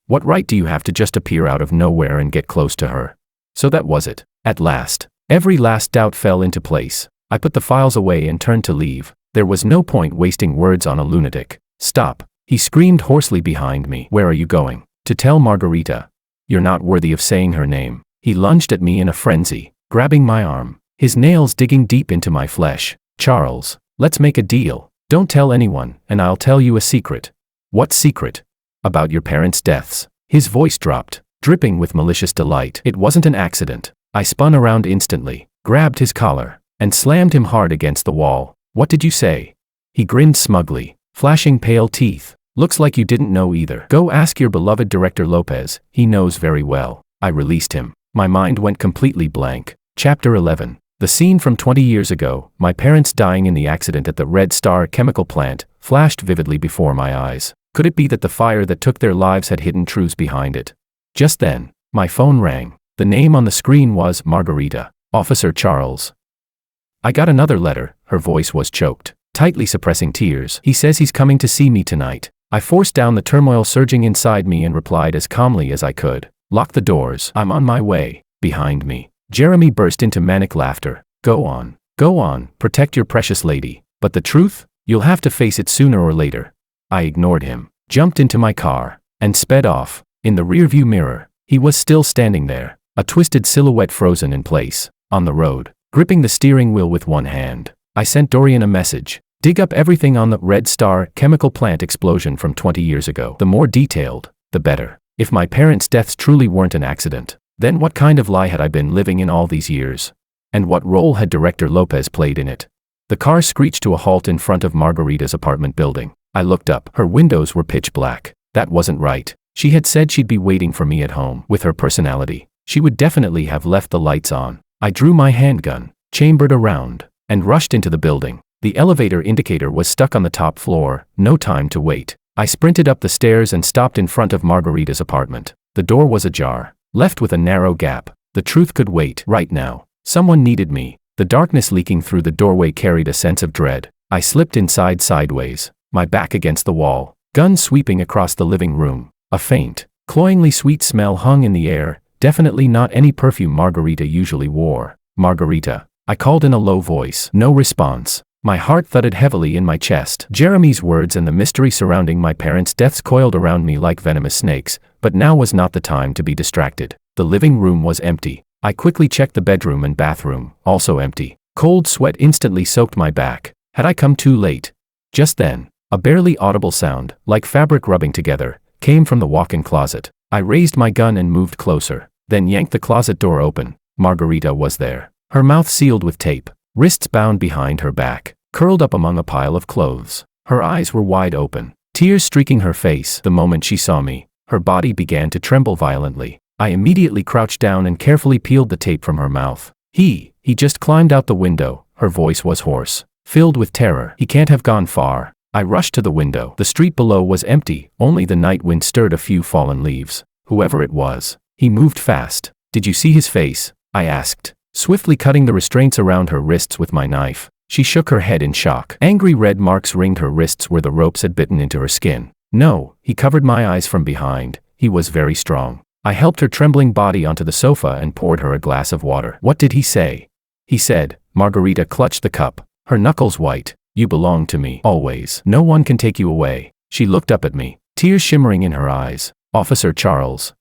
What right do you have to just appear out of nowhere and get close to her? So that was it. At last, every last doubt fell into place. I put the files away and turned to leave. There was no point wasting words on a lunatic. Stop, he screamed hoarsely behind me. Where are you going? To tell Margarita. You're not worthy of saying her name. He lunged at me in a frenzy, grabbing my arm, his nails digging deep into my flesh. Charles, let's make a deal. Don't tell anyone, and I'll tell you a secret. What secret? About your parents' deaths. His voice dropped, dripping with malicious delight. It wasn't an accident. I spun around instantly, grabbed his collar, and slammed him hard against the wall. What did you say? He grinned smugly, flashing pale teeth. Looks like you didn't know either. Go ask your beloved director Lopez, he knows very well. I released him. My mind went completely blank. Chapter 11. The scene from 20 years ago, my parents dying in the accident at the Red Star chemical plant, flashed vividly before my eyes. Could it be that the fire that took their lives had hidden truths behind it? Just then, my phone rang. The name on the screen was Margarita. Officer Charles. I got another letter. Her voice was choked, tightly suppressing tears. He says he's coming to see me tonight. I forced down the turmoil surging inside me and replied as calmly as I could. Lock the doors. I'm on my way. Behind me, Jeremy burst into manic laughter. Go on, protect your precious lady. But the truth? You'll have to face it sooner or later. I ignored him, jumped into my car, and sped off. In the rearview mirror, he was still standing there, a twisted silhouette frozen in place, on the road, gripping the steering wheel with one hand. I sent Dorian a message. Dig up everything on the Red Star chemical plant explosion from 20 years ago. The more detailed, the better. If my parents' deaths truly weren't an accident, then what kind of lie had I been living in all these years? And what role had Director Lopez played in it? The car screeched to a halt in front of Margarita's apartment building. I looked up. Her windows were pitch black. That wasn't right. She had said she'd be waiting for me at home. With her personality, she would definitely have left the lights on. I drew my handgun, chambered around, and rushed into the building. The elevator indicator was stuck on the top floor. No time to wait. I sprinted up the stairs and stopped in front of Margarita's apartment. The door was ajar, left with a narrow gap. The truth could wait. Right now, someone needed me. The darkness leaking through the doorway carried a sense of dread. I slipped inside sideways, my back against the wall, gun sweeping across the living room. A faint, cloyingly sweet smell hung in the air, definitely not any perfume Margarita usually wore. Margarita, I called in a low voice. No response. My heart thudded heavily in my chest. Jeremy's words and the mystery surrounding my parents' deaths coiled around me like venomous snakes, but now was not the time to be distracted. The living room was empty. I quickly checked the bedroom and bathroom, also empty. Cold sweat instantly soaked my back. Had I come too late? Just then, a barely audible sound, like fabric rubbing together, came from the walk-in closet. I raised my gun and moved closer, then yanked the closet door open. Margarita was there, her mouth sealed with tape, wrists bound behind her back, curled up among a pile of clothes. Her eyes were wide open, tears streaking her face. The moment she saw me, her body began to tremble violently. I immediately crouched down and carefully peeled the tape from her mouth. He just climbed out the window. Her voice was hoarse, filled with terror. He can't have gone far. I rushed to the window. The street below was empty, only the night wind stirred a few fallen leaves. Whoever it was, he moved fast. Did you see his face? I asked, swiftly cutting the restraints around her wrists with my knife. She shook her head in shock. Angry red marks ringed her wrists where the ropes had bitten into her skin. No, he covered my eyes from behind. He was very strong. I helped her trembling body onto the sofa and poured her a glass of water. What did he say? He said. Margarita clutched the cup, her knuckles white. You belong to me, always. No one can take you away. She looked up at me, tears shimmering in her eyes. Officer Charles.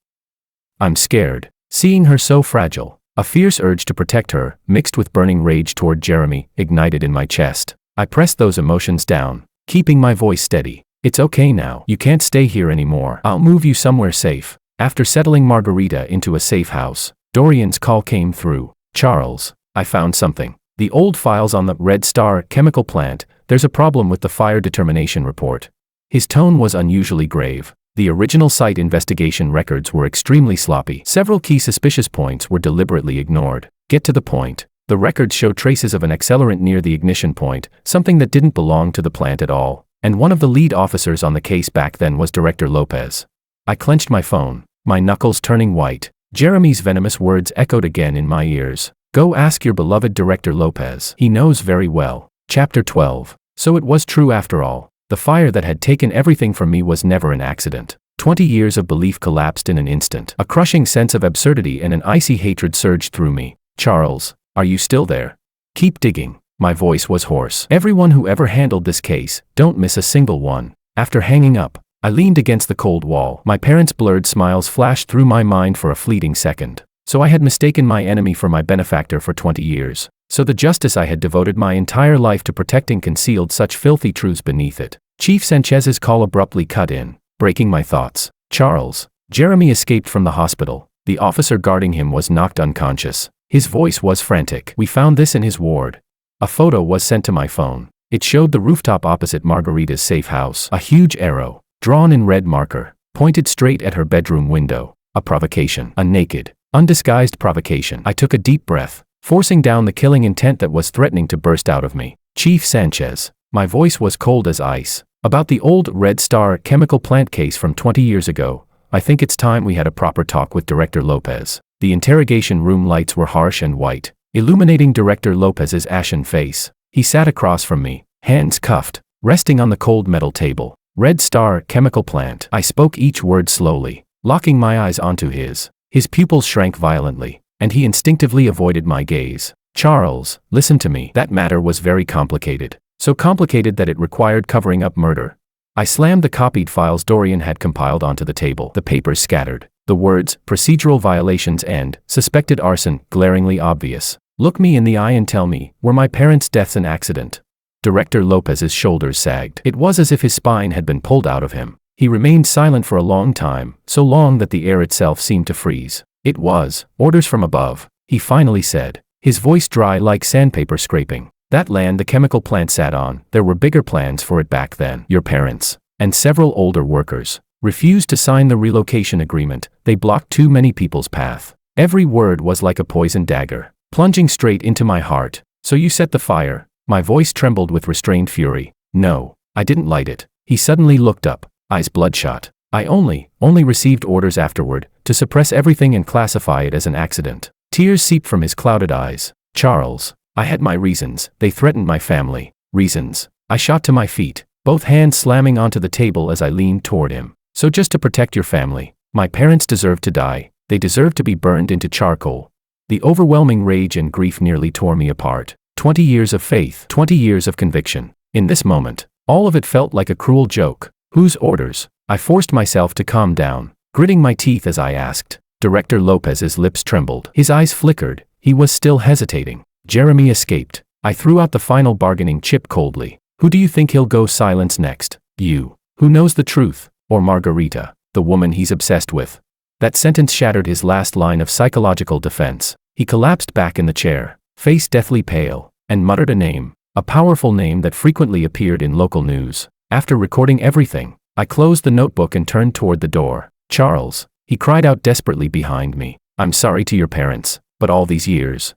I'm scared. Seeing her so fragile, a fierce urge to protect her, mixed with burning rage toward Jeremy, ignited in my chest. I pressed those emotions down, keeping my voice steady. It's okay now. You can't stay here anymore. I'll move you somewhere safe. After settling Margarita into a safe house, Dorian's call came through. Charles, I found something. The old files on the Red Star chemical plant. There's a problem with the fire determination report. His tone was unusually grave. The original site investigation records were extremely sloppy. Several key suspicious points were deliberately ignored. Get to the point. The records show traces of an accelerant near the ignition point, something that didn't belong to the plant at all. And one of the lead officers on the case back then was Director Lopez. I clenched my phone, my knuckles turning white. Jeremy's venomous words echoed again in my ears. Go ask your beloved Director Lopez. He knows very well. Chapter 12. So it was true after all. The fire that had taken everything from me was never an accident. 20 years of belief collapsed in an instant. A crushing sense of absurdity and an icy hatred surged through me. Charles, are you still there? Keep digging. My voice was hoarse. Everyone who ever handled this case, don't miss a single one. After hanging up, I leaned against the cold wall. My parents' blurred smiles flashed through my mind for a fleeting second. So I had mistaken my enemy for my benefactor for 20 years. So the justice I had devoted my entire life to protecting concealed such filthy truths beneath it. Chief Sanchez's call abruptly cut in, breaking my thoughts. Charles, Jeremy escaped from the hospital. The officer guarding him was knocked unconscious. His voice was frantic. We found this in his ward. A photo was sent to my phone. It showed the rooftop opposite Margarita's safe house. A huge arrow, drawn in red marker, pointed straight at her bedroom window. A provocation. A naked, undisguised provocation. I took a deep breath, forcing down the killing intent that was threatening to burst out of me. Chief Sanchez. My voice was cold as ice. About the old Red Star chemical plant case from 20 years ago, I think it's time we had a proper talk with Director Lopez. The interrogation room lights were harsh and white, illuminating Director Lopez's ashen face. He sat across from me, hands cuffed, resting on the cold metal table. Red Star chemical plant. I spoke each word slowly, locking my eyes onto his. His pupils shrank violently. and he instinctively avoided my gaze. Charles, listen to me. That matter was very complicated. So complicated that it required covering up murder. I slammed the copied files Dorian had compiled onto the table. The papers scattered. The words, procedural violations and suspected arson, glaringly obvious. Look me in the eye and tell me, were my parents' deaths an accident? Director Lopez's shoulders sagged. It was as if his spine had been pulled out of him. He remained silent for a long time, so long that the air itself seemed to freeze. It was orders from above, he finally said, his voice dry like sandpaper scraping. That land the chemical plant sat on, there were bigger plans for it back then. Your parents, and several older workers, refused to sign the relocation agreement. They blocked too many people's path. Every word was like a poison dagger, plunging straight into my heart. So you set the fire? My voice trembled with restrained fury. No, I didn't light it. He suddenly looked up, eyes bloodshot. I only received orders afterward, to suppress everything and classify it as an accident. Tears seeped from his clouded eyes. Charles, I had my reasons. They threatened my family. Reasons. I shot to my feet, both hands slamming onto the table as I leaned toward him. So just to protect your family. My parents deserved to die. They deserved to be burned into charcoal. The overwhelming rage and grief nearly tore me apart. 20 years of faith, 20 years of conviction. In this moment, all of it felt like a cruel joke. Whose orders? I forced myself to calm down, gritting my teeth as I asked. Director Lopez's lips trembled. His eyes flickered. He was still hesitating. Jeremy escaped. I threw out the final bargaining chip coldly. Who do you think he'll go silence next? You. Who knows the truth? Or Margarita, the woman he's obsessed with? That sentence shattered his last line of psychological defense. He collapsed back in the chair, face deathly pale, and muttered a name, a powerful name that frequently appeared in local news. After recording everything, I closed the notebook and turned toward the door. Charles, he cried out desperately behind me. I'm sorry to your parents, but all these years,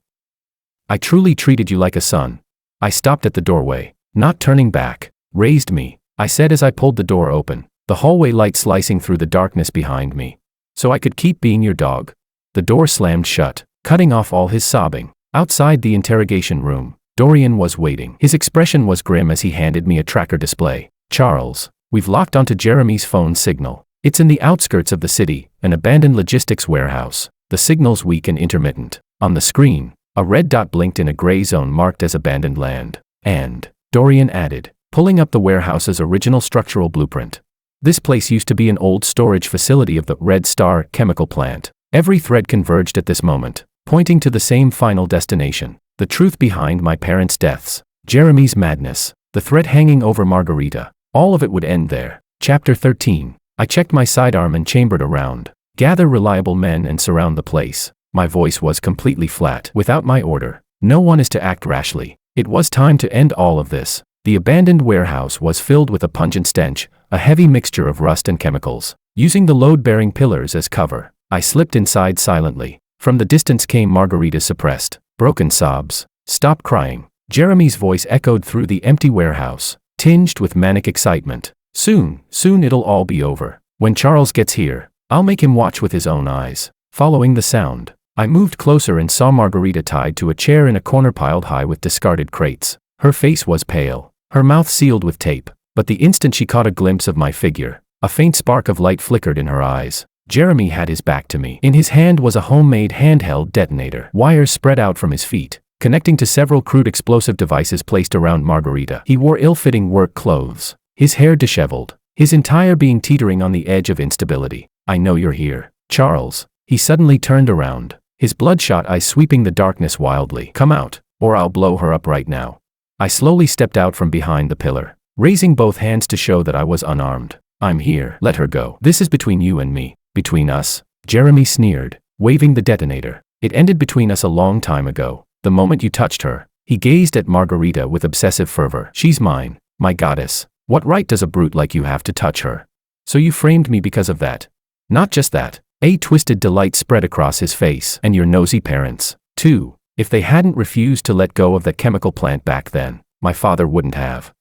I truly treated you like a son. I stopped at the doorway, not turning back. Raised me, I said as I pulled the door open, the hallway light slicing through the darkness behind me. So I could keep being your dog. The door slammed shut, cutting off all his sobbing. Outside the interrogation room, Dorian was waiting. His expression was grim as he handed me a tracker display. Charles, we've locked onto Jeremy's phone signal. It's in the outskirts of the city, an abandoned logistics warehouse. The signal's weak and intermittent. On the screen, a red dot blinked in a gray zone marked as abandoned land. And, Dorian added, pulling up the warehouse's original structural blueprint. This place used to be an old storage facility of the Red Star chemical plant. Every thread converged at this moment, pointing to the same final destination. The truth behind my parents' deaths. Jeremy's madness. The threat hanging over Margarita. All of it would end there. Chapter 13. I checked my sidearm and chambered around. Gather reliable men and surround the place. My voice was completely flat. Without my order, no one is to act rashly. It was time to end all of this. The abandoned warehouse was filled with a pungent stench, a heavy mixture of rust and chemicals. Using the load-bearing pillars as cover, I slipped inside silently. From the distance came Margarita's suppressed, broken sobs. Stop crying. Jeremy's voice echoed through the empty warehouse, tinged with manic excitement. Soon it'll all be over. When Charles gets here, I'll make him watch with his own eyes. Following the sound, I moved closer and saw Margarita tied to a chair in a corner piled high with discarded crates. Her face was pale, her mouth sealed with tape, but the instant she caught a glimpse of my figure, a faint spark of light flickered in her eyes. Jeremy had his back to me. In his hand was a homemade handheld detonator. Wires spread out from his feet, connecting to several crude explosive devices placed around Margarita. He wore ill-fitting work clothes, his hair disheveled, his entire being teetering on the edge of instability. I know you're here, Charles. He suddenly turned around, his bloodshot eyes sweeping the darkness wildly. Come out, or I'll blow her up right now. I slowly stepped out from behind the pillar, raising both hands to show that I was unarmed. I'm here. Let her go. This is between you and me. Between us, Jeremy sneered, waving the detonator. It ended between us a long time ago, the moment you touched her. He gazed at Margarita with obsessive fervor. She's mine, my goddess. What right does a brute like you have to touch her? So you framed me because of that. Not just that. A twisted delight spread across his face. And your nosy parents, too. If they hadn't refused to let go of that chemical plant back then, my father wouldn't have.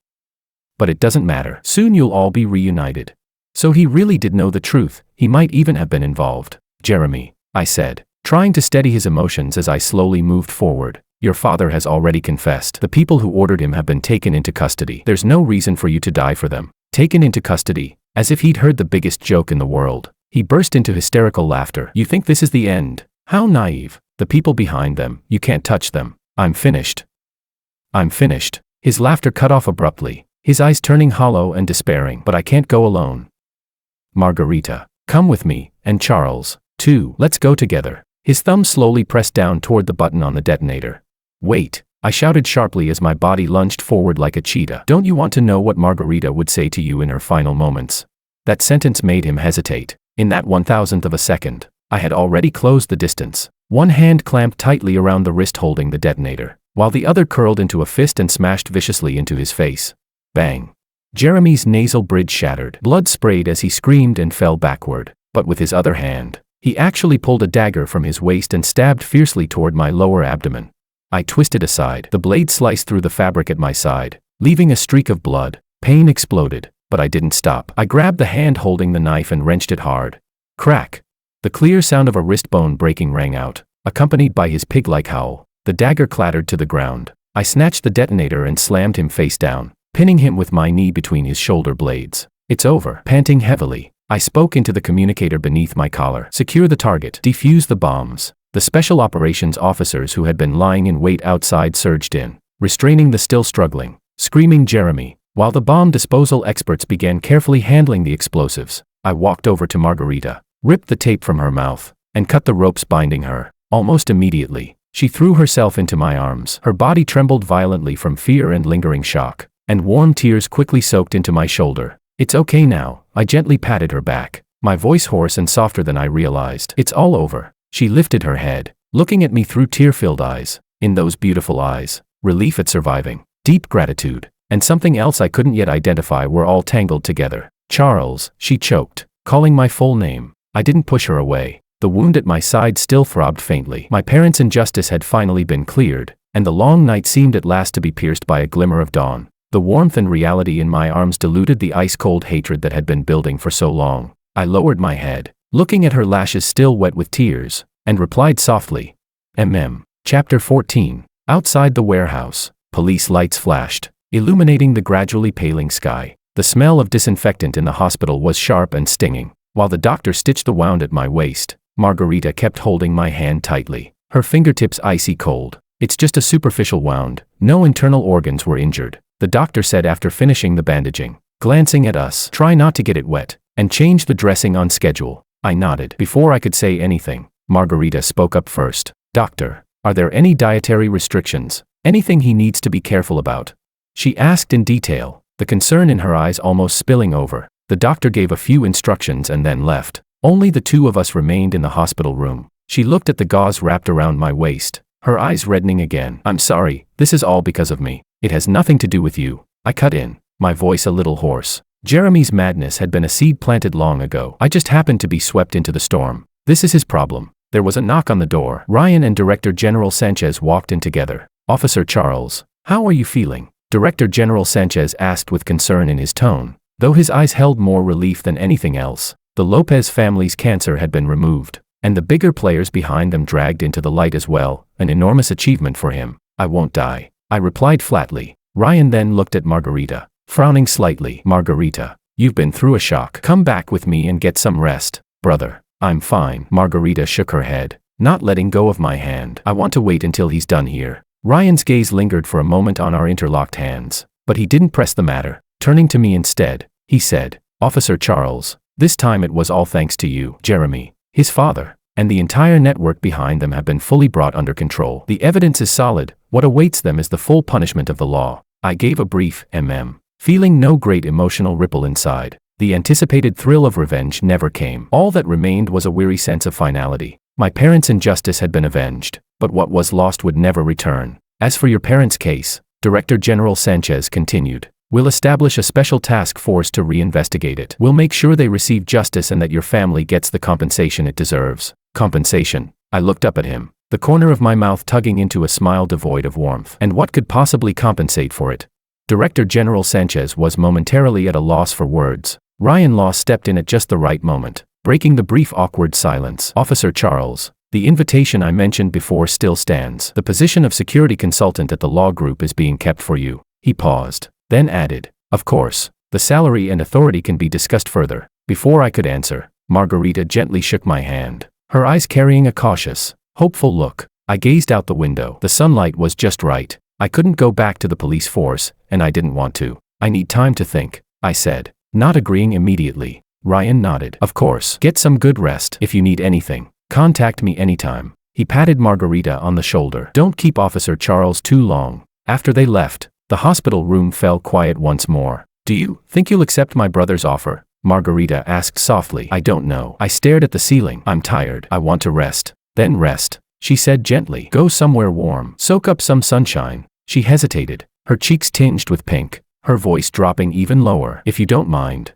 But it doesn't matter. Soon you'll all be reunited. So he really did know the truth. He might even have been involved. Jeremy, I said, trying to steady his emotions as I slowly moved forward. Your father has already confessed. The people who ordered him have been taken into custody. There's no reason for you to die for them. Taken into custody, as if he'd heard the biggest joke in the world. He burst into hysterical laughter. You think this is the end? How naive. The people behind them, you can't touch them. I'm finished. I'm finished. His laughter cut off abruptly, his eyes turning hollow and despairing. But I can't go alone. Margarita, come with me, and Charles, too. Let's go together. His thumb slowly pressed down toward the button on the detonator. Wait, I shouted sharply as my body lunged forward like a cheetah. Don't you want to know what Margarita would say to you in her final moments? That sentence made him hesitate. In that 1,000th of a second, I had already closed the distance. One hand clamped tightly around the wrist holding the detonator, while the other curled into a fist and smashed viciously into his face. Bang. Jeremy's nasal bridge shattered. Blood sprayed as he screamed and fell backward, but with his other hand, he actually pulled a dagger from his waist and stabbed fiercely toward my lower abdomen. I twisted aside. The blade sliced through the fabric at my side, leaving a streak of blood. Pain exploded, but I didn't stop. I grabbed the hand holding the knife and wrenched it hard. Crack. The clear sound of a wrist bone breaking rang out, accompanied by his pig-like howl. The dagger clattered to the ground. I snatched the detonator and slammed him face down, pinning him with my knee between his shoulder blades. It's over. Panting heavily, I spoke into the communicator beneath my collar. Secure the target. Defuse the bombs. The special operations officers who had been lying in wait outside surged in, restraining the still struggling, screaming Jeremy, while the bomb disposal experts began carefully handling the explosives. I walked over to Margarita, ripped the tape from her mouth, and cut the ropes binding her. Almost immediately, she threw herself into my arms. Her body trembled violently from fear and lingering shock, and warm tears quickly soaked into my shoulder. It's okay now, I gently patted her back, my voice hoarse and softer than I realized. It's all over. She lifted her head, looking at me through tear-filled eyes. In those beautiful eyes, relief at surviving, deep gratitude, and something else I couldn't yet identify were all tangled together. Charles, she choked, calling my full name. I didn't push her away. The wound at my side still throbbed faintly. My parents' injustice had finally been cleared, and the long night seemed at last to be pierced by a glimmer of dawn. The warmth and reality in my arms diluted the ice-cold hatred that had been building for so long. I lowered my head, looking at her lashes still wet with tears, and replied softly. Chapter 14. Outside the warehouse, police lights flashed, illuminating the gradually paling sky. The smell of disinfectant in the hospital was sharp and stinging. While the doctor stitched the wound at my waist, Margarita kept holding my hand tightly, her fingertips icy cold. It's just a superficial wound, no internal organs were injured, the doctor said after finishing the bandaging. Glancing at us, try not to get it wet, and change the dressing on schedule. I nodded. Before I could say anything, Margarita spoke up first. Doctor, are there any dietary restrictions? Anything he needs to be careful about? She asked in detail, the concern in her eyes almost spilling over. The doctor gave a few instructions and then left. Only the two of us remained in the hospital room. She looked at the gauze wrapped around my waist, her eyes reddening again. I'm sorry, this is all because of me. It has nothing to do with you. I cut in, my voice a little hoarse. Jeremy's madness had been a seed planted long ago. I just happened to be swept into the storm. This is his problem. There was a knock on the door. Ryan and Director General Sanchez walked in together. Officer Charles, how are you feeling? Director General Sanchez asked with concern in his tone, though his eyes held more relief than anything else. The Lopez family's cancer had been removed, and the bigger players behind them dragged into the light as well, an enormous achievement for him. I won't die, I replied flatly. Ryan then looked at Margarita, frowning slightly. Margarita, you've been through a shock. Come back with me and get some rest. Brother, I'm fine. Margarita shook her head, not letting go of my hand. I want to wait until he's done here. Ryan's gaze lingered for a moment on our interlocked hands, but he didn't press the matter. Turning to me instead, he said, Officer Charles, this time it was all thanks to you. Jeremy, his father, and the entire network behind them have been fully brought under control. The evidence is solid. What awaits them is the full punishment of the law. I gave a brief feeling no great emotional ripple inside. The anticipated thrill of revenge never came. All that remained was a weary sense of finality. My parents' injustice had been avenged, but what was lost would never return. As for your parents' case, Director General Sanchez continued, we'll establish a special task force to reinvestigate it. We'll make sure they receive justice and that your family gets the compensation it deserves. Compensation? I looked up at him, the corner of my mouth tugging into a smile devoid of warmth. And what could possibly compensate for it? Director General Sanchez was momentarily at a loss for words. Ryan Law stepped in at just the right moment, breaking the brief awkward silence. Officer Charles, the invitation I mentioned before still stands. The position of security consultant at the law group is being kept for you. He paused, then added, of course, the salary and authority can be discussed further. Before I could answer, Margarita gently shook my hand, her eyes carrying a cautious, hopeful look. I gazed out the window. The sunlight was just right. I couldn't go back to the police force, and I didn't want to. I need time to think, I said, not agreeing immediately. Ryan nodded. Of course. Get some good rest. If you need anything, contact me anytime. He patted Margarita on the shoulder. Don't keep Officer Charles too long. After they left, the hospital room fell quiet once more. Do you think you'll accept my brother's offer? Margarita asked softly. I don't know. I stared at the ceiling. I'm tired. I want to rest. Then rest, she said gently. Go somewhere warm. Soak up some sunshine. She hesitated, her cheeks tinged with pink, her voice dropping even lower. If you don't mind,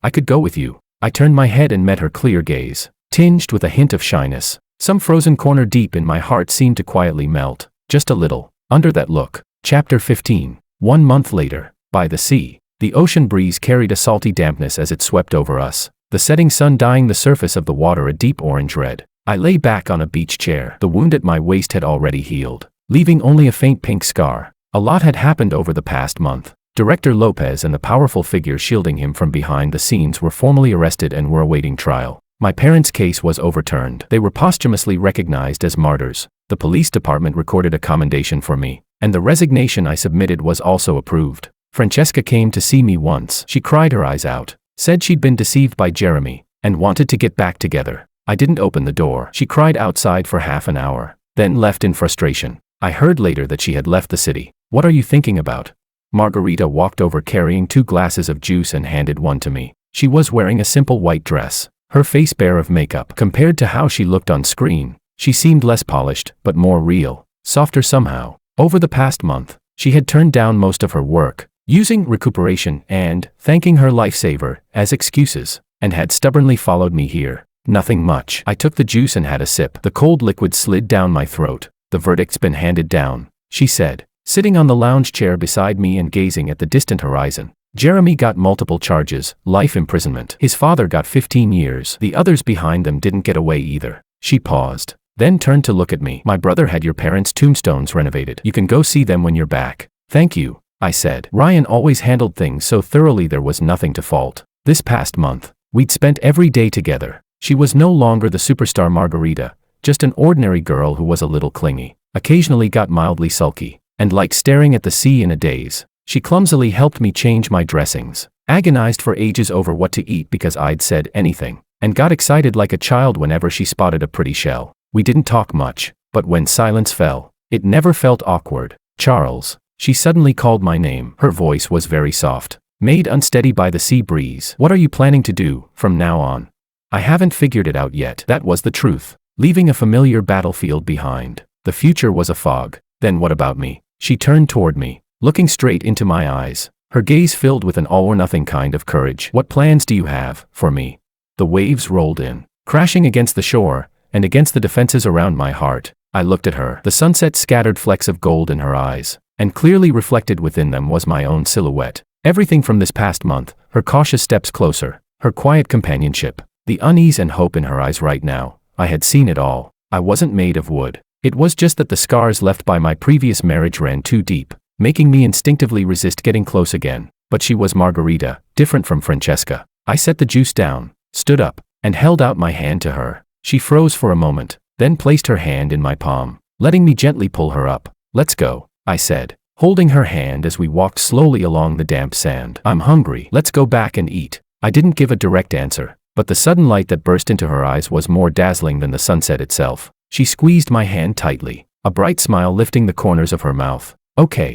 I could go with you. I turned my head and met her clear gaze, tinged with a hint of shyness. Some frozen corner deep in my heart seemed to quietly melt, just a little, under that look. Chapter 15. 1 month later, by the sea. The ocean breeze carried a salty dampness as it swept over us, the setting sun dyeing the surface of the water a deep orange red. I lay back on a beach chair. The wound at my waist had already healed, leaving only a faint pink scar. A lot had happened over the past month. Director Lopez and the powerful figure shielding him from behind the scenes were formally arrested and were awaiting trial. My parents' case was overturned. They were posthumously recognized as martyrs. The police department recorded a commendation for me, and the resignation I submitted was also approved. Francesca came to see me once. She cried her eyes out, said she'd been deceived by Jeremy, and wanted to get back together. I didn't open the door. She cried outside for half an hour, then left in frustration. I heard later that she had left the city. What are you thinking about? Margarita walked over carrying 2 glasses of juice and handed one to me. She was wearing a simple white dress, her face bare of makeup. Compared to how she looked on screen, she seemed less polished, but more real, softer somehow. Over the past month, she had turned down most of her work, using recuperation and thanking her lifesaver as excuses, and had stubbornly followed me here. Nothing much. I took the juice and had a sip. The cold liquid slid down my throat. The verdict's been handed down, she said, sitting on the lounge chair beside me and gazing at the distant horizon. Jeremy got multiple charges, life imprisonment. His father got 15 years. The others behind them didn't get away either. She paused, then turned to look at me. My brother had your parents' tombstones renovated. You can go see them when you're back. Thank you, I said. Ryan always handled things so thoroughly there was nothing to fault. This past month, we'd spent every day together. She was no longer the superstar Margarita, just an ordinary girl who was a little clingy, occasionally got mildly sulky, and liked staring at the sea in a daze. She clumsily helped me change my dressings, agonized for ages over what to eat because I'd said anything, and got excited like a child whenever she spotted a pretty shell. We didn't talk much, but when silence fell, it never felt awkward. Charles. She suddenly called my name. Her voice was very soft, made unsteady by the sea breeze. What are you planning to do from now on? I haven't figured it out yet. That was the truth. Leaving a familiar battlefield behind. The future was a fog. Then what about me? She turned toward me, looking straight into my eyes, her gaze filled with an all-or-nothing kind of courage. What plans do you have for me? The waves rolled in, crashing against the shore, and against the defenses around my heart. I looked at her. The sunset scattered flecks of gold in her eyes, and clearly reflected within them was my own silhouette. Everything from this past month, her cautious steps closer, her quiet companionship, the unease and hope in her eyes right now. I had seen it all. I wasn't made of wood. It was just that the scars left by my previous marriage ran too deep, making me instinctively resist getting close again. But she was Margarita, different from Francesca. I set the juice down, stood up, and held out my hand to her. She froze for a moment, then placed her hand in my palm, letting me gently pull her up. Let's go, I said, holding her hand as we walked slowly along the damp sand. I'm hungry. Let's go back and eat. I didn't give a direct answer, but the sudden light that burst into her eyes was more dazzling than the sunset itself. She squeezed my hand tightly, a bright smile lifting the corners of her mouth. Okay,